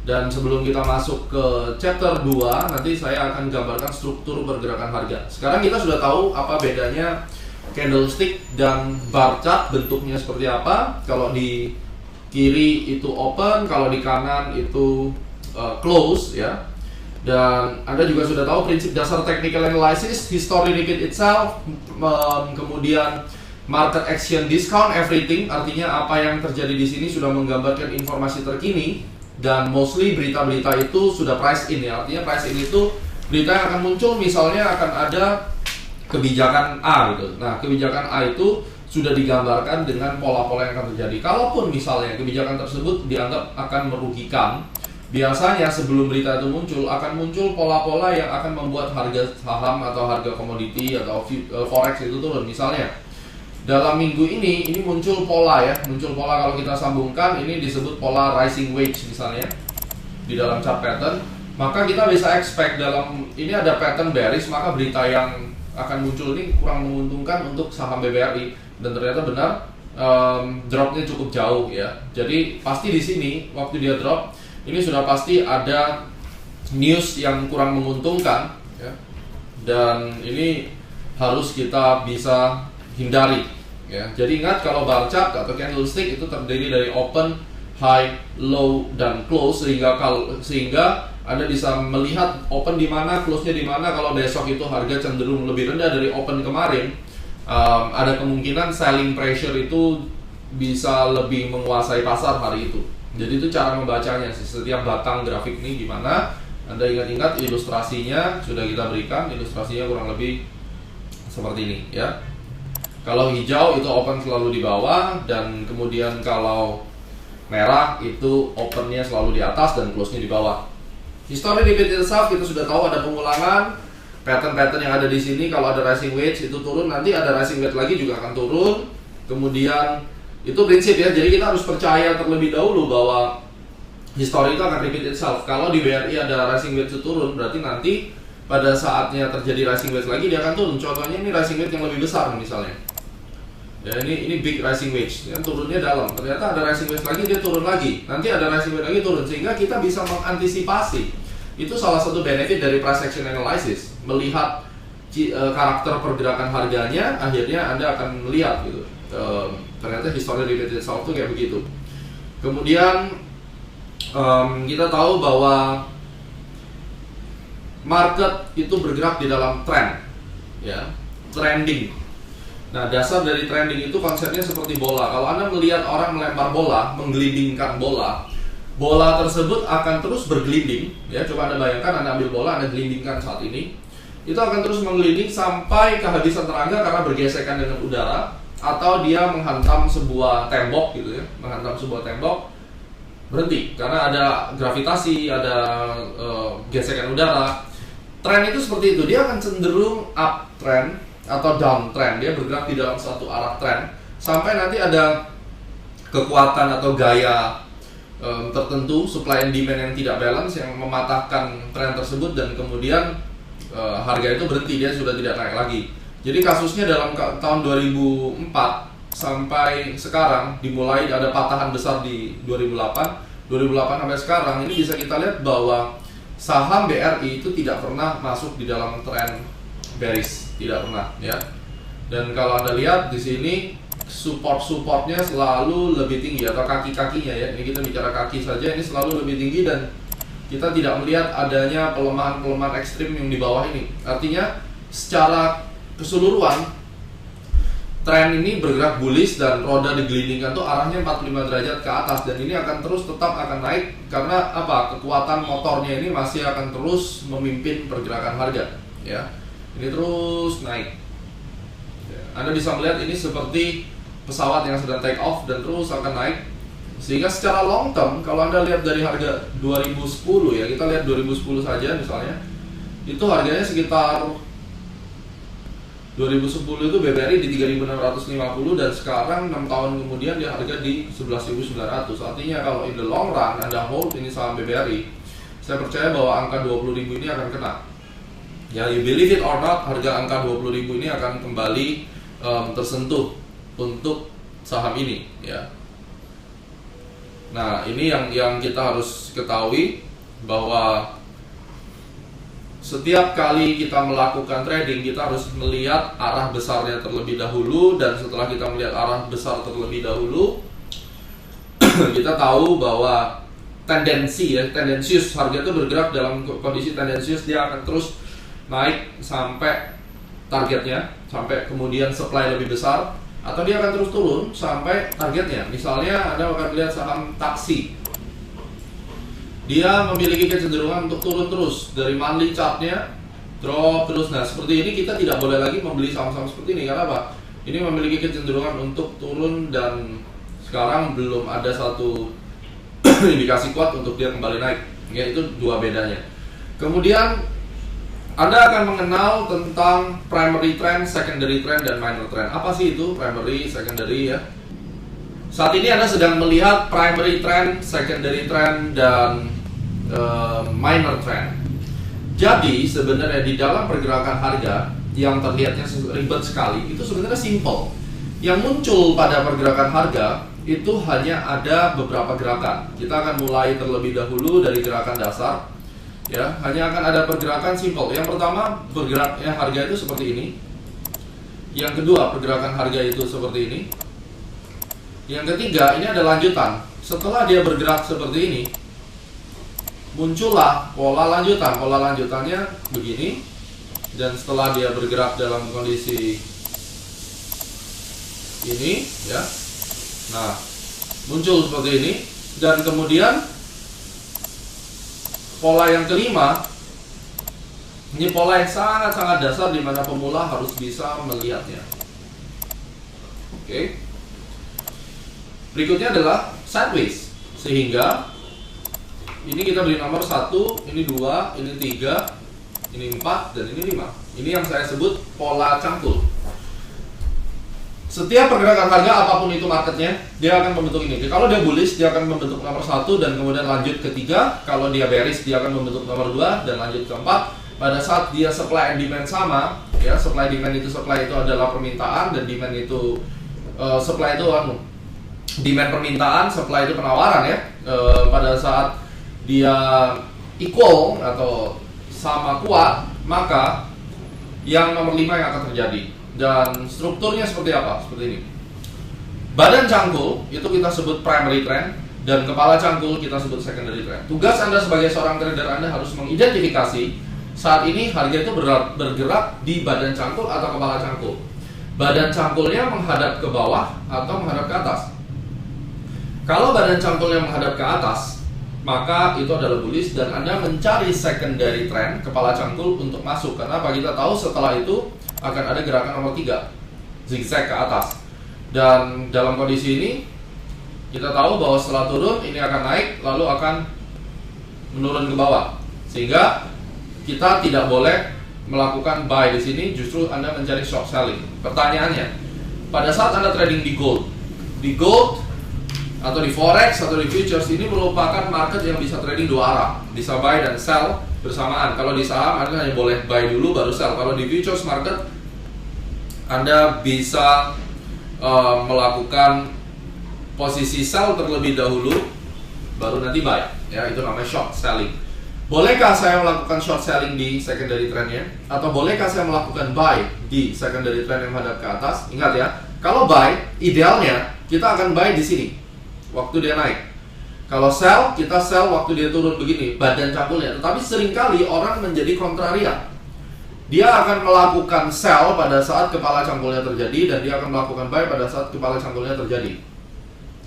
Dan sebelum kita masuk ke chapter 2, nanti saya akan gambarkan struktur pergerakan harga. Sekarang kita sudah tahu apa bedanya candlestick dan bar chart, bentuknya seperti apa. Kalau di kiri itu open, kalau di kanan itu close ya. Dan Anda juga sudah tahu prinsip dasar technical analysis, history repeat itself, kemudian market action discount everything, artinya apa yang terjadi di sini sudah menggambarkan informasi terkini, dan mostly berita-berita itu sudah price in ya. Artinya price in itu berita yang akan muncul, misalnya akan ada kebijakan A gitu. Nah, kebijakan A itu sudah digambarkan dengan pola-pola yang akan terjadi. Kalaupun misalnya kebijakan tersebut dianggap akan merugikan, biasanya sebelum berita itu muncul akan muncul pola-pola yang akan membuat harga saham atau harga komoditi atau forex itu turun. Misalnya dalam minggu ini muncul pola ya, muncul pola, kalau kita sambungkan ini disebut pola rising wedge misalnya di dalam chart pattern, maka kita bisa expect dalam ini ada pattern bearish, maka berita yang akan muncul ini kurang menguntungkan untuk saham BBRI, dan ternyata benar dropnya cukup jauh ya. Jadi pasti di sini waktu dia drop ini sudah pasti ada news yang kurang menguntungkan ya, dan ini harus kita bisa hindari ya. Jadi ingat, kalau bar chart atau candlestick itu terdiri dari open, high, low, dan close, sehingga Anda bisa melihat open di mana, close-nya di mana. Kalau besok itu harga cenderung lebih rendah dari open kemarin, ada kemungkinan selling pressure itu bisa lebih menguasai pasar hari itu. Jadi itu cara membacanya, setiap batang grafik ini gimana. Anda ingat-ingat ilustrasinya sudah kita berikan, ilustrasinya kurang lebih seperti ini ya. Kalau hijau itu open selalu di bawah, dan kemudian kalau merah itu opennya selalu di atas dan close-nya di bawah. History repeat itself, kita sudah tahu ada pengulangan pattern-pattern yang ada di sini. Kalau ada rising wedge itu turun, nanti ada rising wedge lagi juga akan turun. Kemudian itu prinsip ya, jadi kita harus percaya terlebih dahulu bahwa history itu akan repeat itself. Kalau di BRI ada rising wedge turun, berarti nanti pada saatnya terjadi rising wedge lagi dia akan turun. Contohnya ini rising wedge yang lebih besar misalnya. Ya, ini big rising wedge, yang turunnya dalam. Ternyata ada rising wedge lagi, dia turun lagi. Nanti ada rising wedge lagi turun, sehingga kita bisa mengantisipasi. Itu salah satu benefit dari price action analysis. Melihat karakter pergerakan harganya, akhirnya Anda akan melihat gitu. Ternyata history repeat itself itu kayak begitu. Kemudian kita tahu bahwa market itu bergerak di dalam trend ya, trending. Nah, dasar dari trending itu konsepnya seperti bola. Kalau Anda melihat orang melempar bola, menggelindingkan bola, bola tersebut akan terus bergelinding ya. Coba Anda bayangkan, Anda ambil bola, Anda gelindingkan saat ini, itu akan terus menggelinding sampai kehabisan tenaga karena bergesekan dengan udara, atau dia menghantam sebuah tembok gitu ya, menghantam sebuah tembok, berhenti karena ada gravitasi, ada gesekan udara. Tren itu seperti itu, dia akan cenderung uptrend atau downtrend, dia bergerak di dalam suatu arah tren sampai nanti ada kekuatan atau gaya tertentu, supply and demand yang tidak balance, yang mematahkan tren tersebut, dan kemudian harga itu berhenti, dia sudah tidak naik lagi. Jadi kasusnya dalam tahun 2004 sampai sekarang, dimulai ada patahan besar di 2008 sampai sekarang, ini bisa kita lihat bahwa saham BRI itu tidak pernah masuk di dalam tren bearish, tidak pernah ya. Dan kalau Anda lihat di sini, supportnya selalu lebih tinggi, atau kaki-kakinya ya. Ini kita bicara kaki saja, ini selalu lebih tinggi, dan kita tidak melihat adanya pelemahan ekstrim yang di bawah ini. Artinya secara keseluruhan tren ini bergerak bullish, dan roda digelindingkan tuh arahnya 45 derajat ke atas, dan ini akan terus tetap akan naik karena apa? Kekuatan motornya ini masih akan terus memimpin pergerakan harga ya. Ini terus naik. Anda bisa melihat ini seperti pesawat yang sedang take off dan terus akan naik. Sehingga secara long term, kalau Anda lihat dari harga 2010 ya, kita lihat 2010 saja misalnya, itu harganya sekitar 2010 itu BBRI di 3.650, dan sekarang 6 tahun kemudian dia harga di 11.900. Artinya kalau in the long run Anda hold ini saham BBRI, saya percaya bahwa angka 20.000 ini akan kena. Ya, you believe it or not, harga angka 20.000 ini akan kembali tersentuh untuk saham ini ya. Nah, ini yang kita harus ketahui, bahwa setiap kali kita melakukan trading, kita harus melihat arah besarnya terlebih dahulu, dan setelah kita melihat arah besar terlebih dahulu, kita tahu bahwa tendensius, harga itu bergerak dalam kondisi tendensius, dia akan terus naik sampai targetnya, sampai kemudian supply lebih besar, atau dia akan terus turun sampai targetnya. Misalnya Anda akan lihat saham taksi, dia memiliki kecenderungan untuk turun terus dari monthly chartnya, drop terus. Nah, seperti ini kita tidak boleh lagi membeli saham-saham seperti ini. Karena apa? Ini memiliki kecenderungan untuk turun, dan sekarang belum ada satu indikasi kuat untuk dia kembali naik. Ya, itu dua bedanya. Kemudian Anda akan mengenal tentang primary trend, secondary trend, dan minor trend. Apa sih itu primary, secondary ya? Saat ini Anda sedang melihat primary trend, secondary trend, dan minor trend. Jadi sebenarnya di dalam pergerakan harga yang terlihatnya ribet sekali, itu sebenarnya simple. Yang muncul pada pergerakan harga itu hanya ada beberapa gerakan. Kita akan mulai terlebih dahulu dari gerakan dasar. Ya, hanya akan ada pergerakan simple. Yang pertama, bergeraknya harga itu seperti ini. Yang kedua, pergerakan harga itu seperti ini. Yang ketiga, ini ada lanjutan. Setelah dia bergerak seperti ini, muncullah pola lanjutan. Pola lanjutannya begini. Dan setelah dia bergerak dalam kondisi ini, ya. Nah, muncul seperti ini. Dan kemudian pola yang kelima, ini pola yang sangat-sangat dasar di mana pemula harus bisa melihatnya. Oke. Berikutnya adalah sideways. Sehingga ini kita beli nomor 1, ini 2, ini 3, ini 4, dan ini 5. Ini yang saya sebut pola cangkul. Setiap pergerakan harga apapun itu marketnya, dia akan membentuk ini. Kalau dia bullish, dia akan membentuk nomor 1 dan kemudian lanjut ke 3. Kalau dia bearish, dia akan membentuk nomor 2 dan lanjut ke 4. Pada saat dia supply and demand sama, ya, supply itu adalah permintaan, dan demand itu supply itu demand permintaan, supply itu penawaran, ya. Pada saat dia equal atau sama kuat, maka yang nomor 5 yang akan terjadi. Dan strukturnya seperti apa? Seperti ini. Badan cangkul itu kita sebut primary trend, dan kepala cangkul kita sebut secondary trend. Tugas Anda sebagai seorang trader, Anda harus mengidentifikasi saat ini harga itu bergerak di badan cangkul atau kepala cangkul. Badan cangkulnya menghadap ke bawah atau menghadap ke atas. Kalau badan cangkulnya menghadap ke atas, maka itu adalah bullish, dan Anda mencari secondary trend, kepala cangkul, untuk masuk. Karena apa? Kita tahu setelah itu akan ada gerakan nomor 3, zigzag ke atas. Dan dalam kondisi ini kita tahu bahwa setelah turun ini akan naik, lalu akan menurun ke bawah. Sehingga kita tidak boleh melakukan buy di sini, justru Anda mencari short selling. Pertanyaannya, pada saat Anda trading di gold atau di forex atau di futures, ini merupakan market yang bisa trading dua arah, bisa buy dan sell bersamaan. Kalau di saham Anda hanya boleh buy dulu baru sell. Kalau di futures market Anda bisa melakukan posisi sell terlebih dahulu baru nanti buy. Ya, itu namanya short selling. Bolehkah saya melakukan short selling di secondary trendnya? Atau bolehkah saya melakukan buy di secondary trend yang menghadap ke atas? Ingat ya, kalau buy, idealnya kita akan buy di sini waktu dia naik. Kalau sell, kita sell waktu dia turun begini, badan cangkulnya. Tetapi seringkali orang menjadi kontrarian. Dia akan melakukan sell pada saat kepala cangkulnya terjadi, dan dia akan melakukan buy pada saat kepala cangkulnya terjadi.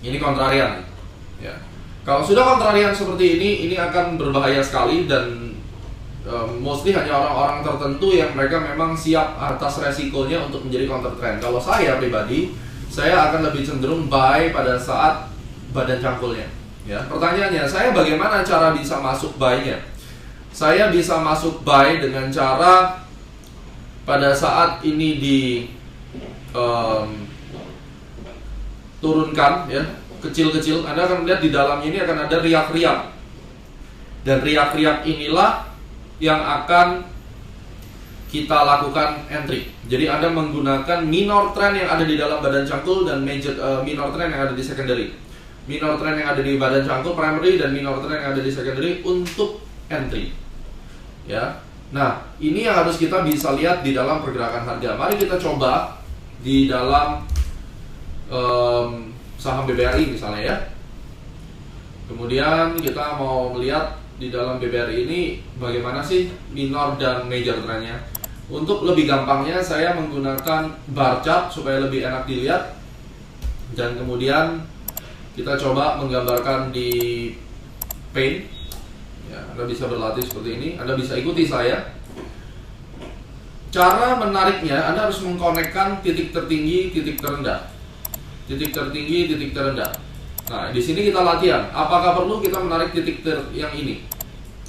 Ini kontrarian. Ya. Kalau sudah kontrarian seperti ini akan berbahaya sekali, dan mostly hanya orang-orang tertentu yang mereka memang siap atas resikonya untuk menjadi counter trend. Kalau saya pribadi, saya akan lebih cenderung buy pada saat badan cangkulnya. Ya, pertanyaannya, saya bagaimana cara bisa masuk buy-nya? Saya bisa masuk buy dengan cara pada saat ini turunkan, ya, kecil-kecil. Anda akan melihat di dalamnya ini akan ada riak-riak, dan riak-riak inilah yang akan kita lakukan entry. Jadi Anda menggunakan minor trend yang ada di dalam badan cangkul dan major minor trend yang ada di secondary. minor trend yang ada di badan cangkul primary dan minor trend yang ada di secondary untuk entry. Ya. Nah, ini yang harus kita bisa lihat di dalam pergerakan harga. Mari kita coba di dalam saham BBRI misalnya ya. Kemudian kita mau melihat di dalam BBRI ini bagaimana sih minor dan major trendnya. Untuk lebih gampangnya saya menggunakan bar chart supaya lebih enak dilihat. Dan kemudian kita coba menggambarkan di pane. Ya, Anda bisa berlatih seperti ini. Anda bisa ikuti saya. Cara menariknya, Anda harus mengkonekkan titik tertinggi, titik terendah. Titik tertinggi, titik terendah. Nah, di sini kita latihan. Apakah perlu kita menarik titik yang ini?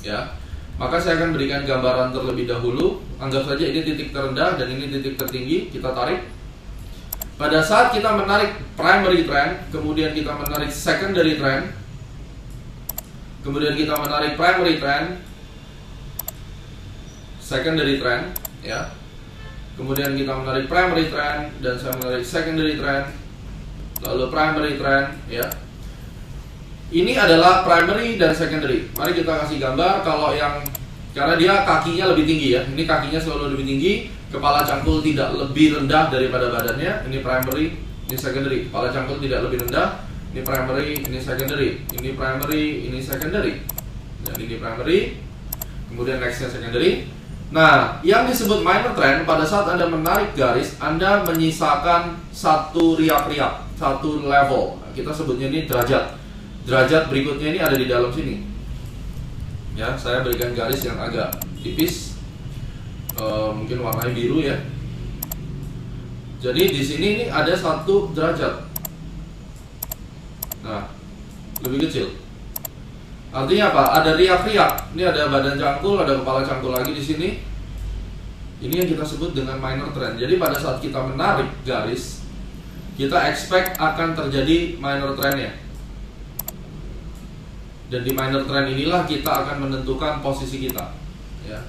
Ya, maka saya akan berikan gambaran terlebih dahulu. Anggap saja ini titik terendah dan ini titik tertinggi. Kita tarik. Pada saat kita menarik primary trend, kemudian kita menarik secondary trend, kemudian kita menarik primary trend, secondary trend, ya. Kemudian kita menarik primary trend dan saya menarik secondary trend, lalu primary trend, ya. Ini adalah primary dan secondary. Mari kita kasih gambar kalau yang karena dia kakinya lebih tinggi ya. Ini kakinya selalu lebih tinggi, kepala cangkul tidak lebih rendah daripada badannya. Ini primary, ini secondary. Kepala cangkul tidak lebih rendah. Ini primary, ini secondary. Ini primary, ini secondary. Dan ini primary. Kemudian nextnya secondary. Nah, yang disebut minor trend pada saat Anda menarik garis, Anda menyisakan satu riak-riak, satu level. Kita sebutnya ini derajat. Derajat berikutnya ini ada di dalam sini. Ya, saya berikan garis yang agak tipis, mungkin warnanya biru ya. Jadi di sini ini ada satu derajat. Nah, lebih kecil. Artinya apa? Ada riak-riak. Ini ada badan cangkul, ada kepala cangkul lagi di sini. Ini yang kita sebut dengan minor trend. Jadi pada saat kita menarik garis, kita expect akan terjadi minor trendnya. Dan di minor trend inilah kita akan menentukan posisi kita. Ya.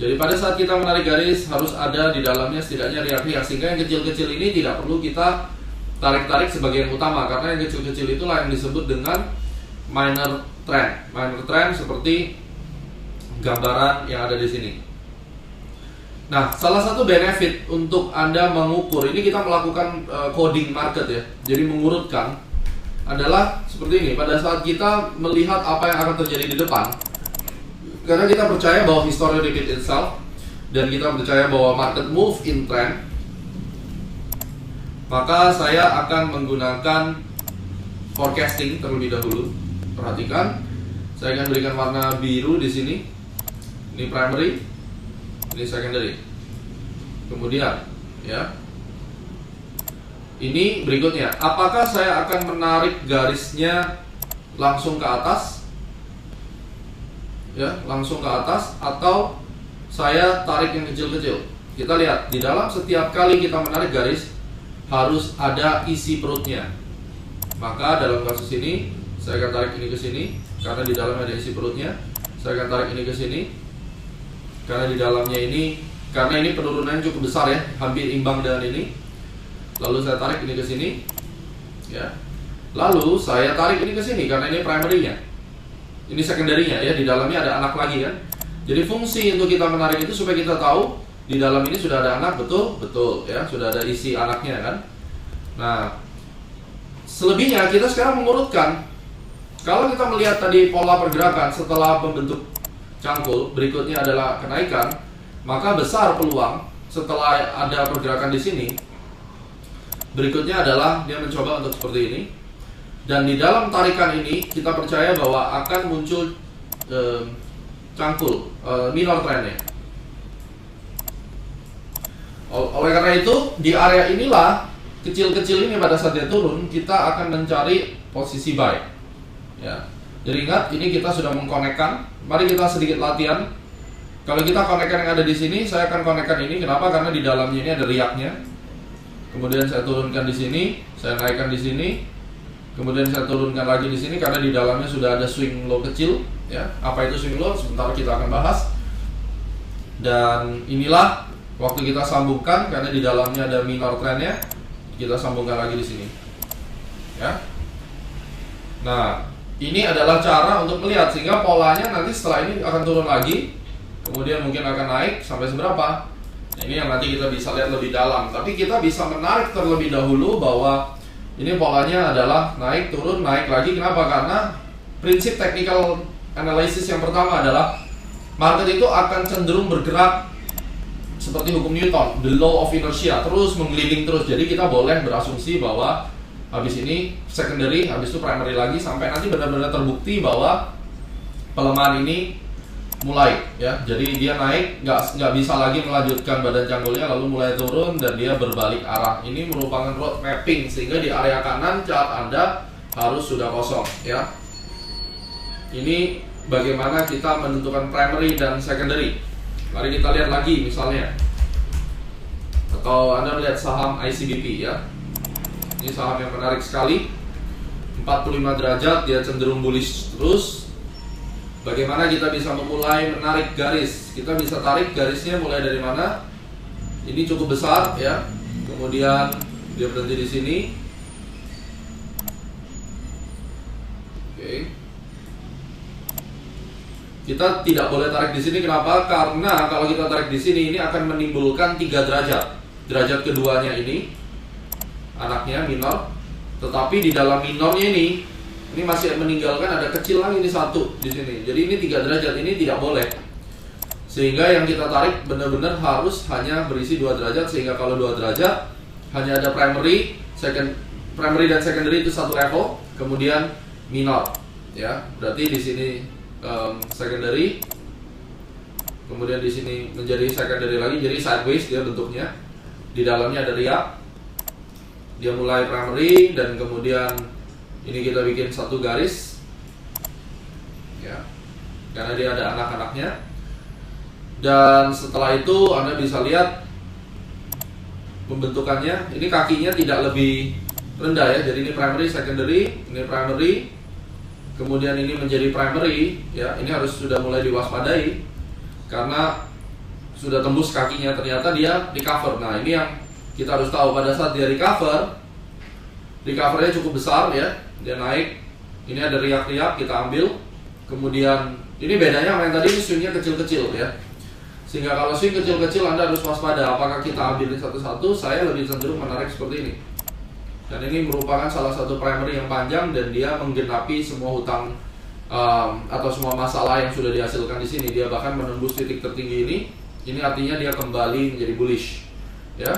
Jadi pada saat kita menarik garis harus ada di dalamnya setidaknya riak-riak, sehingga yang kecil-kecil ini tidak perlu kita tarik-tarik sebagai yang utama, karena yang kecil-kecil itulah yang disebut dengan minor trend. Minor trend seperti gambaran yang ada di sini. Nah, salah satu benefit untuk Anda mengukur, ini kita melakukan coding market ya. Jadi mengurutkan adalah seperti ini. Pada saat kita melihat apa yang akan terjadi di depan, karena kita percaya bahwa history repeat itself dan kita percaya bahwa market move in trend, maka saya akan menggunakan forecasting terlebih dahulu. Perhatikan, saya akan berikan warna biru di sini. Ini primary, ini secondary. Kemudian, ya. Ini berikutnya. Apakah saya akan menarik garisnya langsung ke atas? Ya, langsung ke atas, atau saya tarik yang kecil-kecil. Kita lihat, di dalam setiap kali kita menarik garis harus ada isi perutnya. Maka dalam kasus ini saya akan tarik ini ke sini karena di dalamnya ada isi perutnya. Saya akan tarik ini ke sini karena di dalamnya ini, karena ini penurunannya cukup besar ya, hampir imbang dengan ini. Lalu saya tarik ini ke sini, ya. Lalu saya tarik ini ke sini karena ini primary-nya. Ini secondary-nya ya, di dalamnya ada anak lagi kan. Jadi fungsi untuk kita menarik itu supaya kita tahu di dalam ini sudah ada anak, betul, betul ya, sudah ada isi anaknya kan. Nah, selebihnya kita sekarang mengurutkan. Kalau kita melihat tadi pola pergerakan setelah membentuk cangkul, berikutnya adalah kenaikan, maka besar peluang setelah ada pergerakan di sini. Berikutnya adalah dia mencoba untuk seperti ini. Dan di dalam tarikan ini kita percaya bahwa akan muncul cangkul, minor trendnya. Oleh karena itu di area inilah kecil-kecil ini pada saat dia turun kita akan mencari posisi buy. Ya. Jadi ingat, ini kita sudah mengkonekkan. Mari kita sedikit latihan. Kalau kita konekkan yang ada di sini, saya akan konekkan ini. Kenapa? Karena di dalamnya ini ada riaknya. Kemudian saya turunkan di sini, saya naikkan di sini. Kemudian saya turunkan lagi di sini karena di dalamnya sudah ada swing low kecil. Ya, apa itu swing low? Sebentar kita akan bahas. Dan inilah waktu kita sambungkan karena di dalamnya ada minor trendnya. Kita sambungkan lagi di sini. Ya. Nah, ini adalah cara untuk melihat sehingga polanya nanti setelah ini akan turun lagi, kemudian mungkin akan naik sampai seberapa. Nah, ini yang nanti kita bisa lihat lebih dalam. Tapi kita bisa menarik terlebih dahulu bahwa ini polanya adalah naik, turun, naik lagi. Kenapa? Karena prinsip technical analysis yang pertama adalah market itu akan cenderung bergerak seperti hukum Newton, the law of inertia, terus menggelinding terus. Jadi kita boleh berasumsi bahwa habis ini secondary, habis itu primary lagi sampai nanti benar-benar terbukti bahwa pelemahan ini mulai, ya. Jadi dia naik, nggak bisa lagi melanjutkan badan cangkulnya, lalu mulai turun dan dia berbalik arah. Ini merupakan road mapping sehingga di area kanan chart Anda harus sudah kosong, ya. Ini bagaimana kita menentukan primary dan secondary. Mari kita lihat lagi misalnya, atau Anda melihat saham ICBP, ya. Ini saham yang menarik sekali, 45 derajat, dia cenderung bullish terus. Bagaimana kita bisa memulai menarik garis? Kita bisa tarik garisnya mulai dari mana? Ini cukup besar, ya. Kemudian dia berhenti di sini. Oke. Kita tidak boleh tarik di sini. Kenapa? Karena kalau kita tarik di sini, ini akan menimbulkan 3 derajat. Derajat keduanya ini, anaknya minor. Tetapi di dalam minornya ini masih meninggalkan ada kecil lagi, ini 1 di sini. Jadi ini 3 derajat, ini tidak boleh. Sehingga yang kita tarik benar-benar harus hanya berisi 2 derajat. Sehingga kalau 2 derajat hanya ada primary, primary dan secondary itu 1 level, kemudian minor, ya. Berarti di sini secondary, kemudian di sini menjadi secondary lagi, jadi sideways dia bentuknya. Di dalamnya ada riak. Dia mulai primary dan kemudian ini kita bikin 1 garis, ya, karena dia ada anak-anaknya. Dan setelah itu Anda bisa lihat pembentukannya. Ini kakinya tidak lebih rendah, ya. Jadi ini primary, secondary, ini primary. Kemudian ini menjadi primary, ya. Ini harus sudah mulai diwaspadai karena sudah tembus kakinya, ternyata dia recover. Nah, ini yang kita harus tahu. Pada saat dia recovernya cukup besar, ya. Dia naik. Ini ada riak-riak, kita ambil. Kemudian ini bedanya sama yang tadi, swingnya kecil-kecil, ya. Sehingga kalau swing kecil-kecil Anda harus waspada. Apakah kita ambilin satu-satu? Saya lebih cenderung menarik seperti ini. Dan ini merupakan salah satu primary yang panjang dan dia menggenapi semua hutang atau semua masalah yang sudah dihasilkan di sini. Dia bahkan menembus titik tertinggi ini. Ini artinya dia kembali menjadi bullish, ya.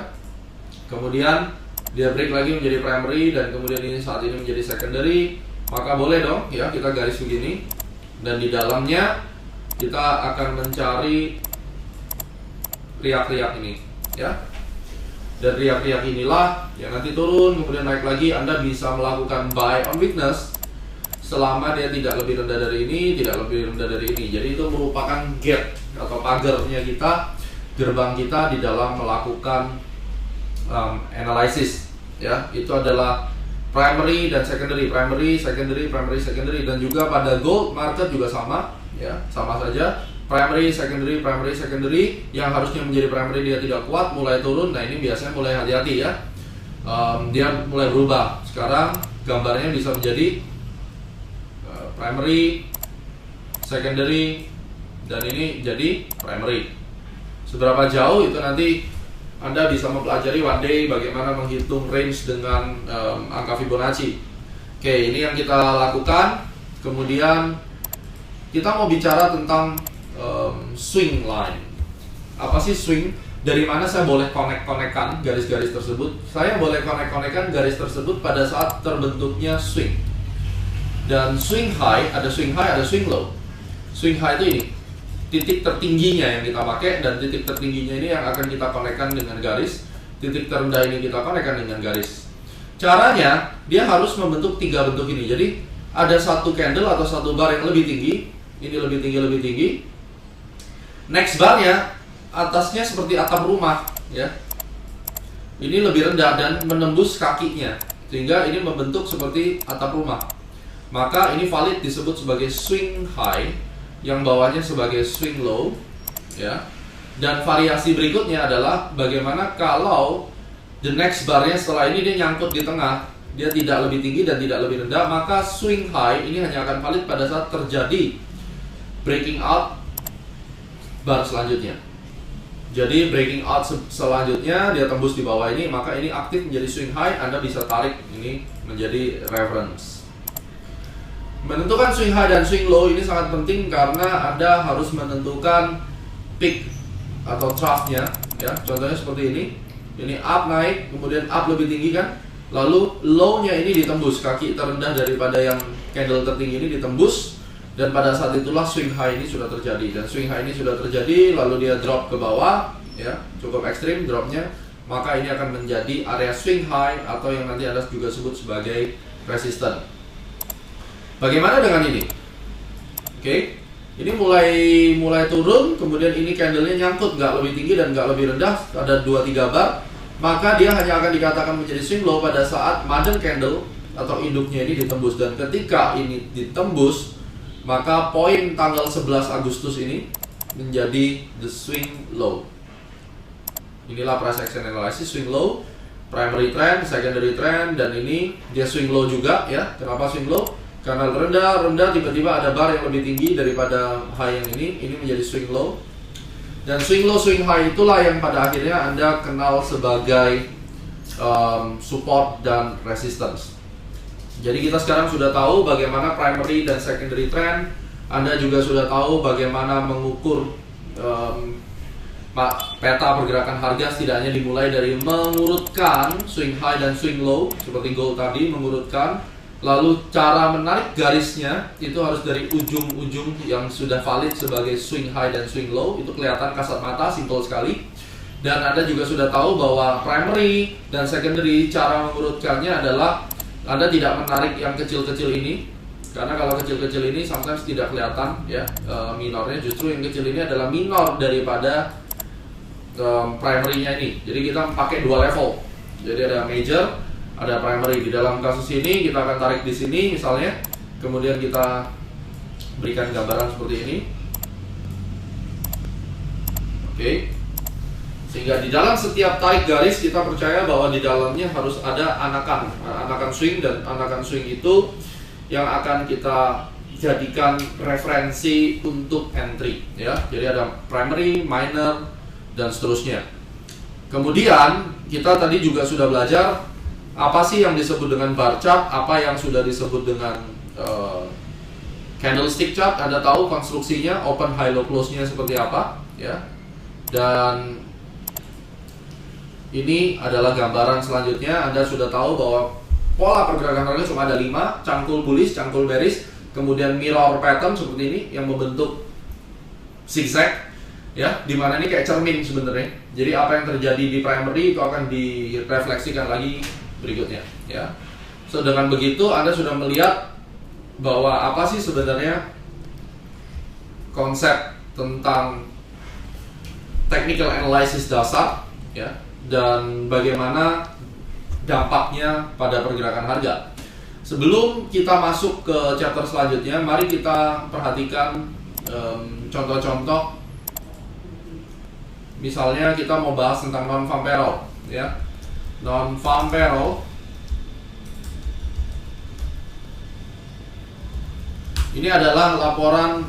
Kemudian dia break lagi menjadi primary dan kemudian ini saat ini menjadi secondary. Maka boleh dong, ya, kita garis begini. Dan di dalamnya kita akan mencari riak-riak ini, ya. Dan riak-riak inilah yang nanti turun kemudian naik lagi. Anda bisa melakukan buy on weakness selama dia tidak lebih rendah dari ini, tidak lebih rendah dari ini. Jadi itu merupakan gate atau pagarnya kita, gerbang kita di dalam melakukan analysis, ya. Itu adalah primary dan secondary, primary, secondary, primary, secondary. Dan juga pada gold market juga sama, ya, sama saja. Primary, secondary, primary, secondary. Yang harusnya menjadi primary dia tidak kuat, mulai turun. Nah, ini biasanya mulai hati-hati, ya. Dia mulai berubah. Sekarang gambarnya bisa menjadi primary, secondary, dan ini jadi primary. Seberapa jauh itu nanti Anda bisa mempelajari one day bagaimana menghitung range dengan angka Fibonacci. Oke, ini yang kita lakukan. Kemudian kita mau bicara tentang swing line. Apa sih swing? Dari mana saya boleh connect-connectkan garis-garis tersebut? Saya boleh connect-connectkan garis tersebut pada saat terbentuknya swing. Dan swing high, ada swing high, ada swing low. Swing high itu ini, titik tertingginya yang kita pakai, dan titik tertingginya ini yang akan kita connectkan dengan garis. Titik terendah ini kita connectkan dengan garis. Caranya, dia harus membentuk 3 bentuk ini. Jadi, ada satu candle atau satu bar yang lebih tinggi. Ini lebih tinggi, lebih tinggi. Next barnya atasnya seperti atap rumah, ya. Ini lebih rendah dan menembus kakinya, sehingga ini membentuk seperti atap rumah. Maka ini valid disebut sebagai swing high, yang bawahnya sebagai swing low, ya. Dan variasi berikutnya adalah bagaimana kalau the next barnya setelah ini dia nyangkut di tengah, dia tidak lebih tinggi dan tidak lebih rendah, maka swing high ini hanya akan valid pada saat terjadi breaking out bar selanjutnya. Jadi breaking out selanjutnya dia tembus di bawah ini, maka ini aktif menjadi swing high. Anda bisa tarik ini menjadi reference. Menentukan swing high dan swing low ini sangat penting karena Anda harus menentukan peak atau trough-nya, ya. Contohnya seperti ini. Ini up naik, kemudian up lebih tinggi kan? Lalu low-nya ini ditembus, kaki terendah daripada yang candle tertinggi ini ditembus, dan pada saat itulah swing high ini sudah terjadi. Dan swing high ini sudah terjadi, lalu dia drop ke bawah, ya, cukup ekstrim dropnya, maka ini akan menjadi area swing high atau yang nanti Anda juga sebut sebagai resistance. Bagaimana dengan ini? Oke, ini mulai turun, kemudian ini candlenya nyangkut, nggak lebih tinggi dan nggak lebih rendah, ada 2-3 bar, maka dia hanya akan dikatakan menjadi swing low pada saat mother candle atau induknya ini ditembus. Dan ketika ini ditembus, maka poin tanggal 11 Agustus ini menjadi the swing low. Inilah price action analysis swing low, primary trend, secondary trend, dan ini dia swing low juga, ya. Kenapa swing low? Karena rendah tiba-tiba ada bar yang lebih tinggi daripada high yang ini menjadi swing low. Dan swing low, swing high itulah yang pada akhirnya Anda kenal sebagai support dan resistance. Jadi kita sekarang sudah tahu bagaimana primary dan secondary trend. Anda juga sudah tahu bagaimana mengukur peta pergerakan harga, setidaknya dimulai dari mengurutkan swing high dan swing low seperti gold tadi, mengurutkan. Lalu cara menarik garisnya itu harus dari ujung-ujung yang sudah valid sebagai swing high dan swing low. Itu kelihatan kasat mata, simpel sekali. Dan Anda juga sudah tahu bahwa primary dan secondary cara mengurutkannya adalah Anda tidak menarik yang kecil-kecil ini, karena kalau kecil-kecil ini sometimes tidak kelihatan, ya, minornya. Justru yang kecil ini adalah minor daripada primary-nya ini. Jadi kita pakai dua level. Jadi ada major, ada primary. Di dalam kasus ini kita akan tarik di sini misalnya, kemudian kita berikan gambaran seperti ini. Oke. Sehingga di dalam setiap tarik garis kita percaya bahwa di dalamnya harus ada anakan swing, dan anakan swing itu yang akan kita jadikan referensi untuk entry, ya. Jadi ada primary, minor, dan seterusnya. Kemudian kita tadi juga sudah belajar apa sih yang disebut dengan bar chart, apa yang sudah disebut dengan candlestick chart. Anda tahu konstruksinya, open, high, low, close-nya seperti apa, ya. Dan ini adalah gambaran selanjutnya. Anda sudah tahu bahwa pola pergerakan harga cuma ada 5, cangkul bullish, cangkul bearish, kemudian mirror pattern seperti ini yang membentuk zigzag, ya, dimana ini kayak cermin sebenarnya. Jadi apa yang terjadi di primary itu akan direfleksikan lagi berikutnya, ya. So dengan begitu Anda sudah melihat bahwa apa sih sebenarnya konsep tentang technical analysis dasar, ya, dan bagaimana dampaknya pada pergerakan harga. Sebelum kita masuk ke chapter selanjutnya, mari kita perhatikan contoh-contoh. Misalnya kita mau bahas tentang non-farm payroll, ya. Non-farm payroll ini adalah laporan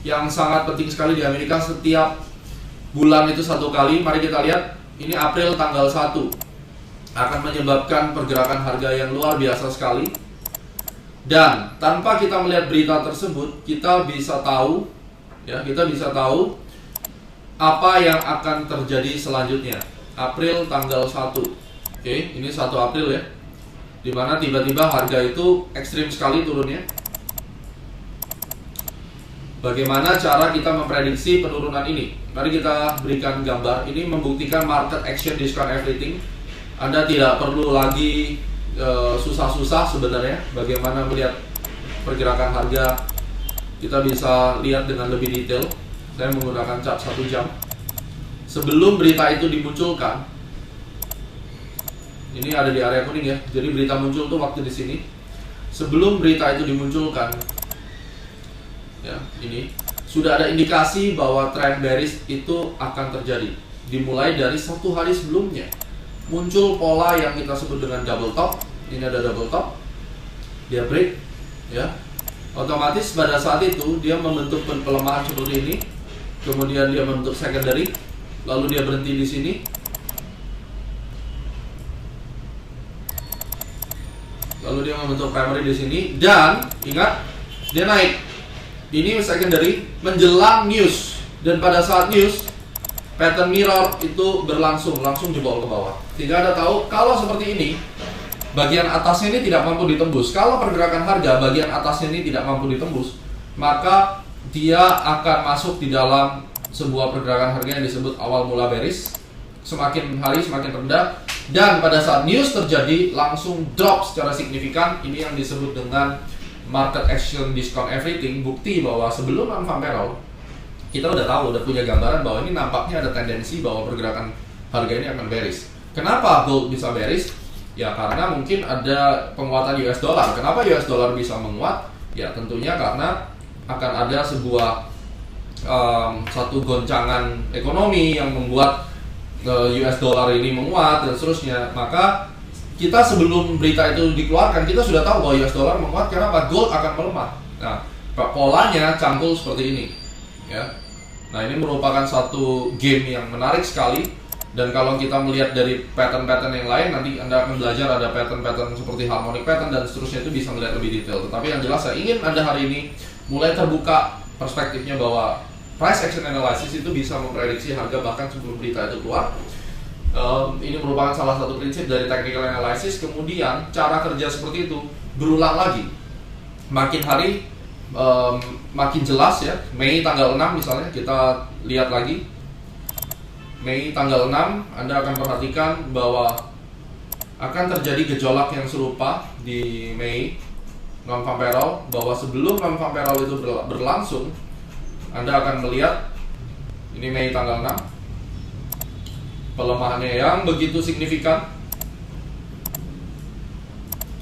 yang sangat penting sekali di Amerika. Setiap bulan itu satu kali. Mari kita lihat, ini April tanggal 1, akan menyebabkan pergerakan harga yang luar biasa sekali. Dan tanpa kita melihat berita tersebut, kita bisa tahu, ya, kita bisa tahu apa yang akan terjadi selanjutnya. April tanggal 1. Oke, ini 1 April, ya, dimana tiba-tiba harga itu ekstrim sekali turunnya. Bagaimana cara kita memprediksi penurunan ini? Mari kita berikan gambar. Ini membuktikan market action discount everything. Anda tidak perlu lagi susah-susah sebenarnya bagaimana melihat pergerakan harga. Kita bisa lihat dengan lebih detail. Saya menggunakan chart 1 jam. Sebelum berita itu dimunculkan, ini ada di area kuning, ya. Jadi berita muncul tuh waktu di sini. Sebelum berita itu dimunculkan, ya, ini sudah ada indikasi bahwa trend bearish itu akan terjadi. Dimulai dari 1 hari sebelumnya. muncul pola yang kita sebut dengan double top. Ini ada double top, dia break, ya. Otomatis pada saat itu dia membentuk pelemahan seperti ini, kemudian dia membentuk secondary, lalu dia berhenti di sini. Lalu dia membentuk primary di sini, dan ingat dia naik. Ini secondary menjelang news, dan pada saat news pattern mirror itu berlangsung langsung jebol ke bawah. Sehingga Anda tahu kalau seperti ini bagian atasnya ini tidak mampu ditembus. Kalau pergerakan harga bagian atasnya ini tidak mampu ditembus, maka dia akan masuk di dalam sebuah pergerakan harga yang disebut awal mula bearish. Semakin hari semakin rendah, dan pada saat news terjadi langsung drop secara signifikan. Ini yang disebut dengan market action discount everything. Bukti bahwa sebelum non-farm payroll kita udah tahu, udah punya gambaran bahwa ini nampaknya ada tendensi bahwa pergerakan harga ini akan bearish. Kenapa gold bisa bearish? Ya karena mungkin ada penguatan US dollar. Kenapa US dollar bisa menguat? Ya tentunya karena akan ada sebuah satu goncangan ekonomi yang membuat US dollar ini menguat dan seterusnya. Maka kita sebelum berita itu dikeluarkan, kita sudah tahu bahwa US dollar menguat karena gold akan melemah. Nah, polanya cangkul seperti ini, ya. Nah, ini merupakan satu game yang menarik sekali. Dan kalau kita melihat dari pattern-pattern yang lain, nanti Anda akan belajar ada pattern-pattern seperti harmonic pattern dan seterusnya, itu bisa melihat lebih detail. Tetapi yang jelas saya ingin Anda hari ini mulai terbuka perspektifnya bahwa price action analysis itu bisa memprediksi harga bahkan sebelum berita itu keluar. Ini merupakan salah satu prinsip dari technical analysis. Kemudian cara kerja seperti itu berulang lagi. Makin hari makin jelas, ya. Mei tanggal 6 misalnya, kita lihat lagi. Mei tanggal 6, Anda akan perhatikan bahwa akan terjadi gejolak yang serupa di Mei non-farm payroll, bahwa sebelum non-farm payroll itu berlangsung, Anda akan melihat ini Mei tanggal 6, pelemahannya yang begitu signifikan.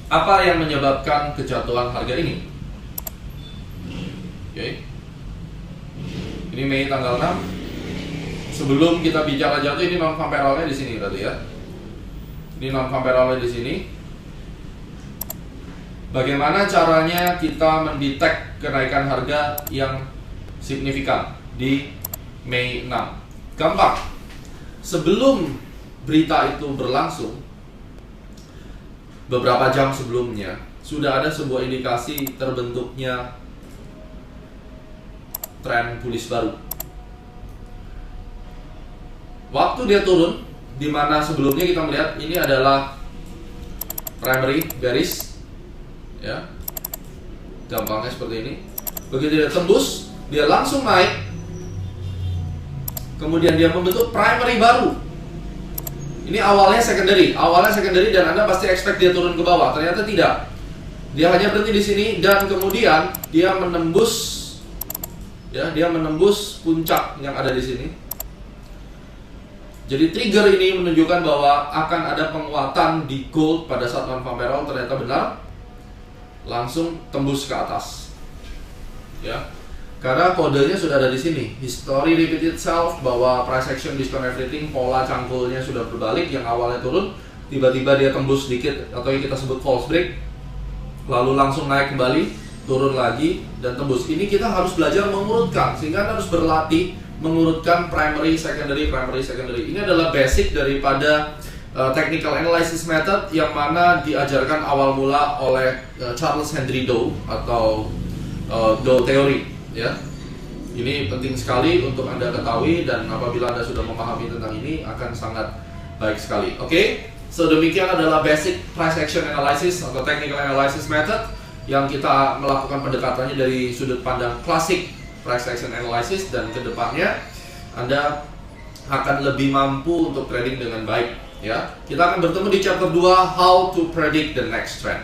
Apa yang menyebabkan kejatuhan harga ini? Oke. Ini Mei tanggal 6. Sebelum kita bicara jatuh, ini non-farm payroll-nya di sini berarti, ya. Ini non-farm payroll-nya di sini. Bagaimana caranya kita mendetek kenaikan harga yang signifikan di Mei 6? Gampang. Sebelum berita itu berlangsung, beberapa jam sebelumnya sudah ada sebuah indikasi terbentuknya tren bullish baru. Waktu dia turun, di mana sebelumnya kita melihat ini adalah primary bearish, ya, gampangnya seperti ini. Begitu dia tembus, dia langsung naik, kemudian dia membentuk primary baru. Ini awalnya secondary dan Anda pasti expect dia turun ke bawah. Ternyata tidak. Dia hanya berhenti di sini dan kemudian dia menembus, ya, dia menembus puncak yang ada di sini. Jadi trigger ini menunjukkan bahwa akan ada penguatan di gold pada saat non-farm payroll. Ternyata benar, langsung tembus ke atas, ya. Karena kodenya sudah ada di sini. History repeat itself, bahwa price action discount everything, pola cangkulnya sudah berbalik. Yang awalnya turun, tiba-tiba dia tembus sedikit atau yang kita sebut false break, lalu langsung naik kembali, turun lagi dan tembus. Ini kita harus belajar mengurutkan, sehingga Anda harus berlatih mengurutkan primary, secondary, primary, secondary. Ini adalah basic daripada technical analysis method yang mana diajarkan awal mula oleh Charles Henry Dow atau Dow Theory, ya. Ini penting sekali untuk Anda ketahui, dan apabila Anda sudah memahami tentang ini akan sangat baik sekali. Oke, so demikian adalah basic price action analysis atau technical analysis method yang kita melakukan pendekatannya dari sudut pandang klasik price action analysis, dan kedepannya Anda akan lebih mampu untuk trading dengan baik, ya. Kita akan bertemu di chapter 2, how to predict the next trend.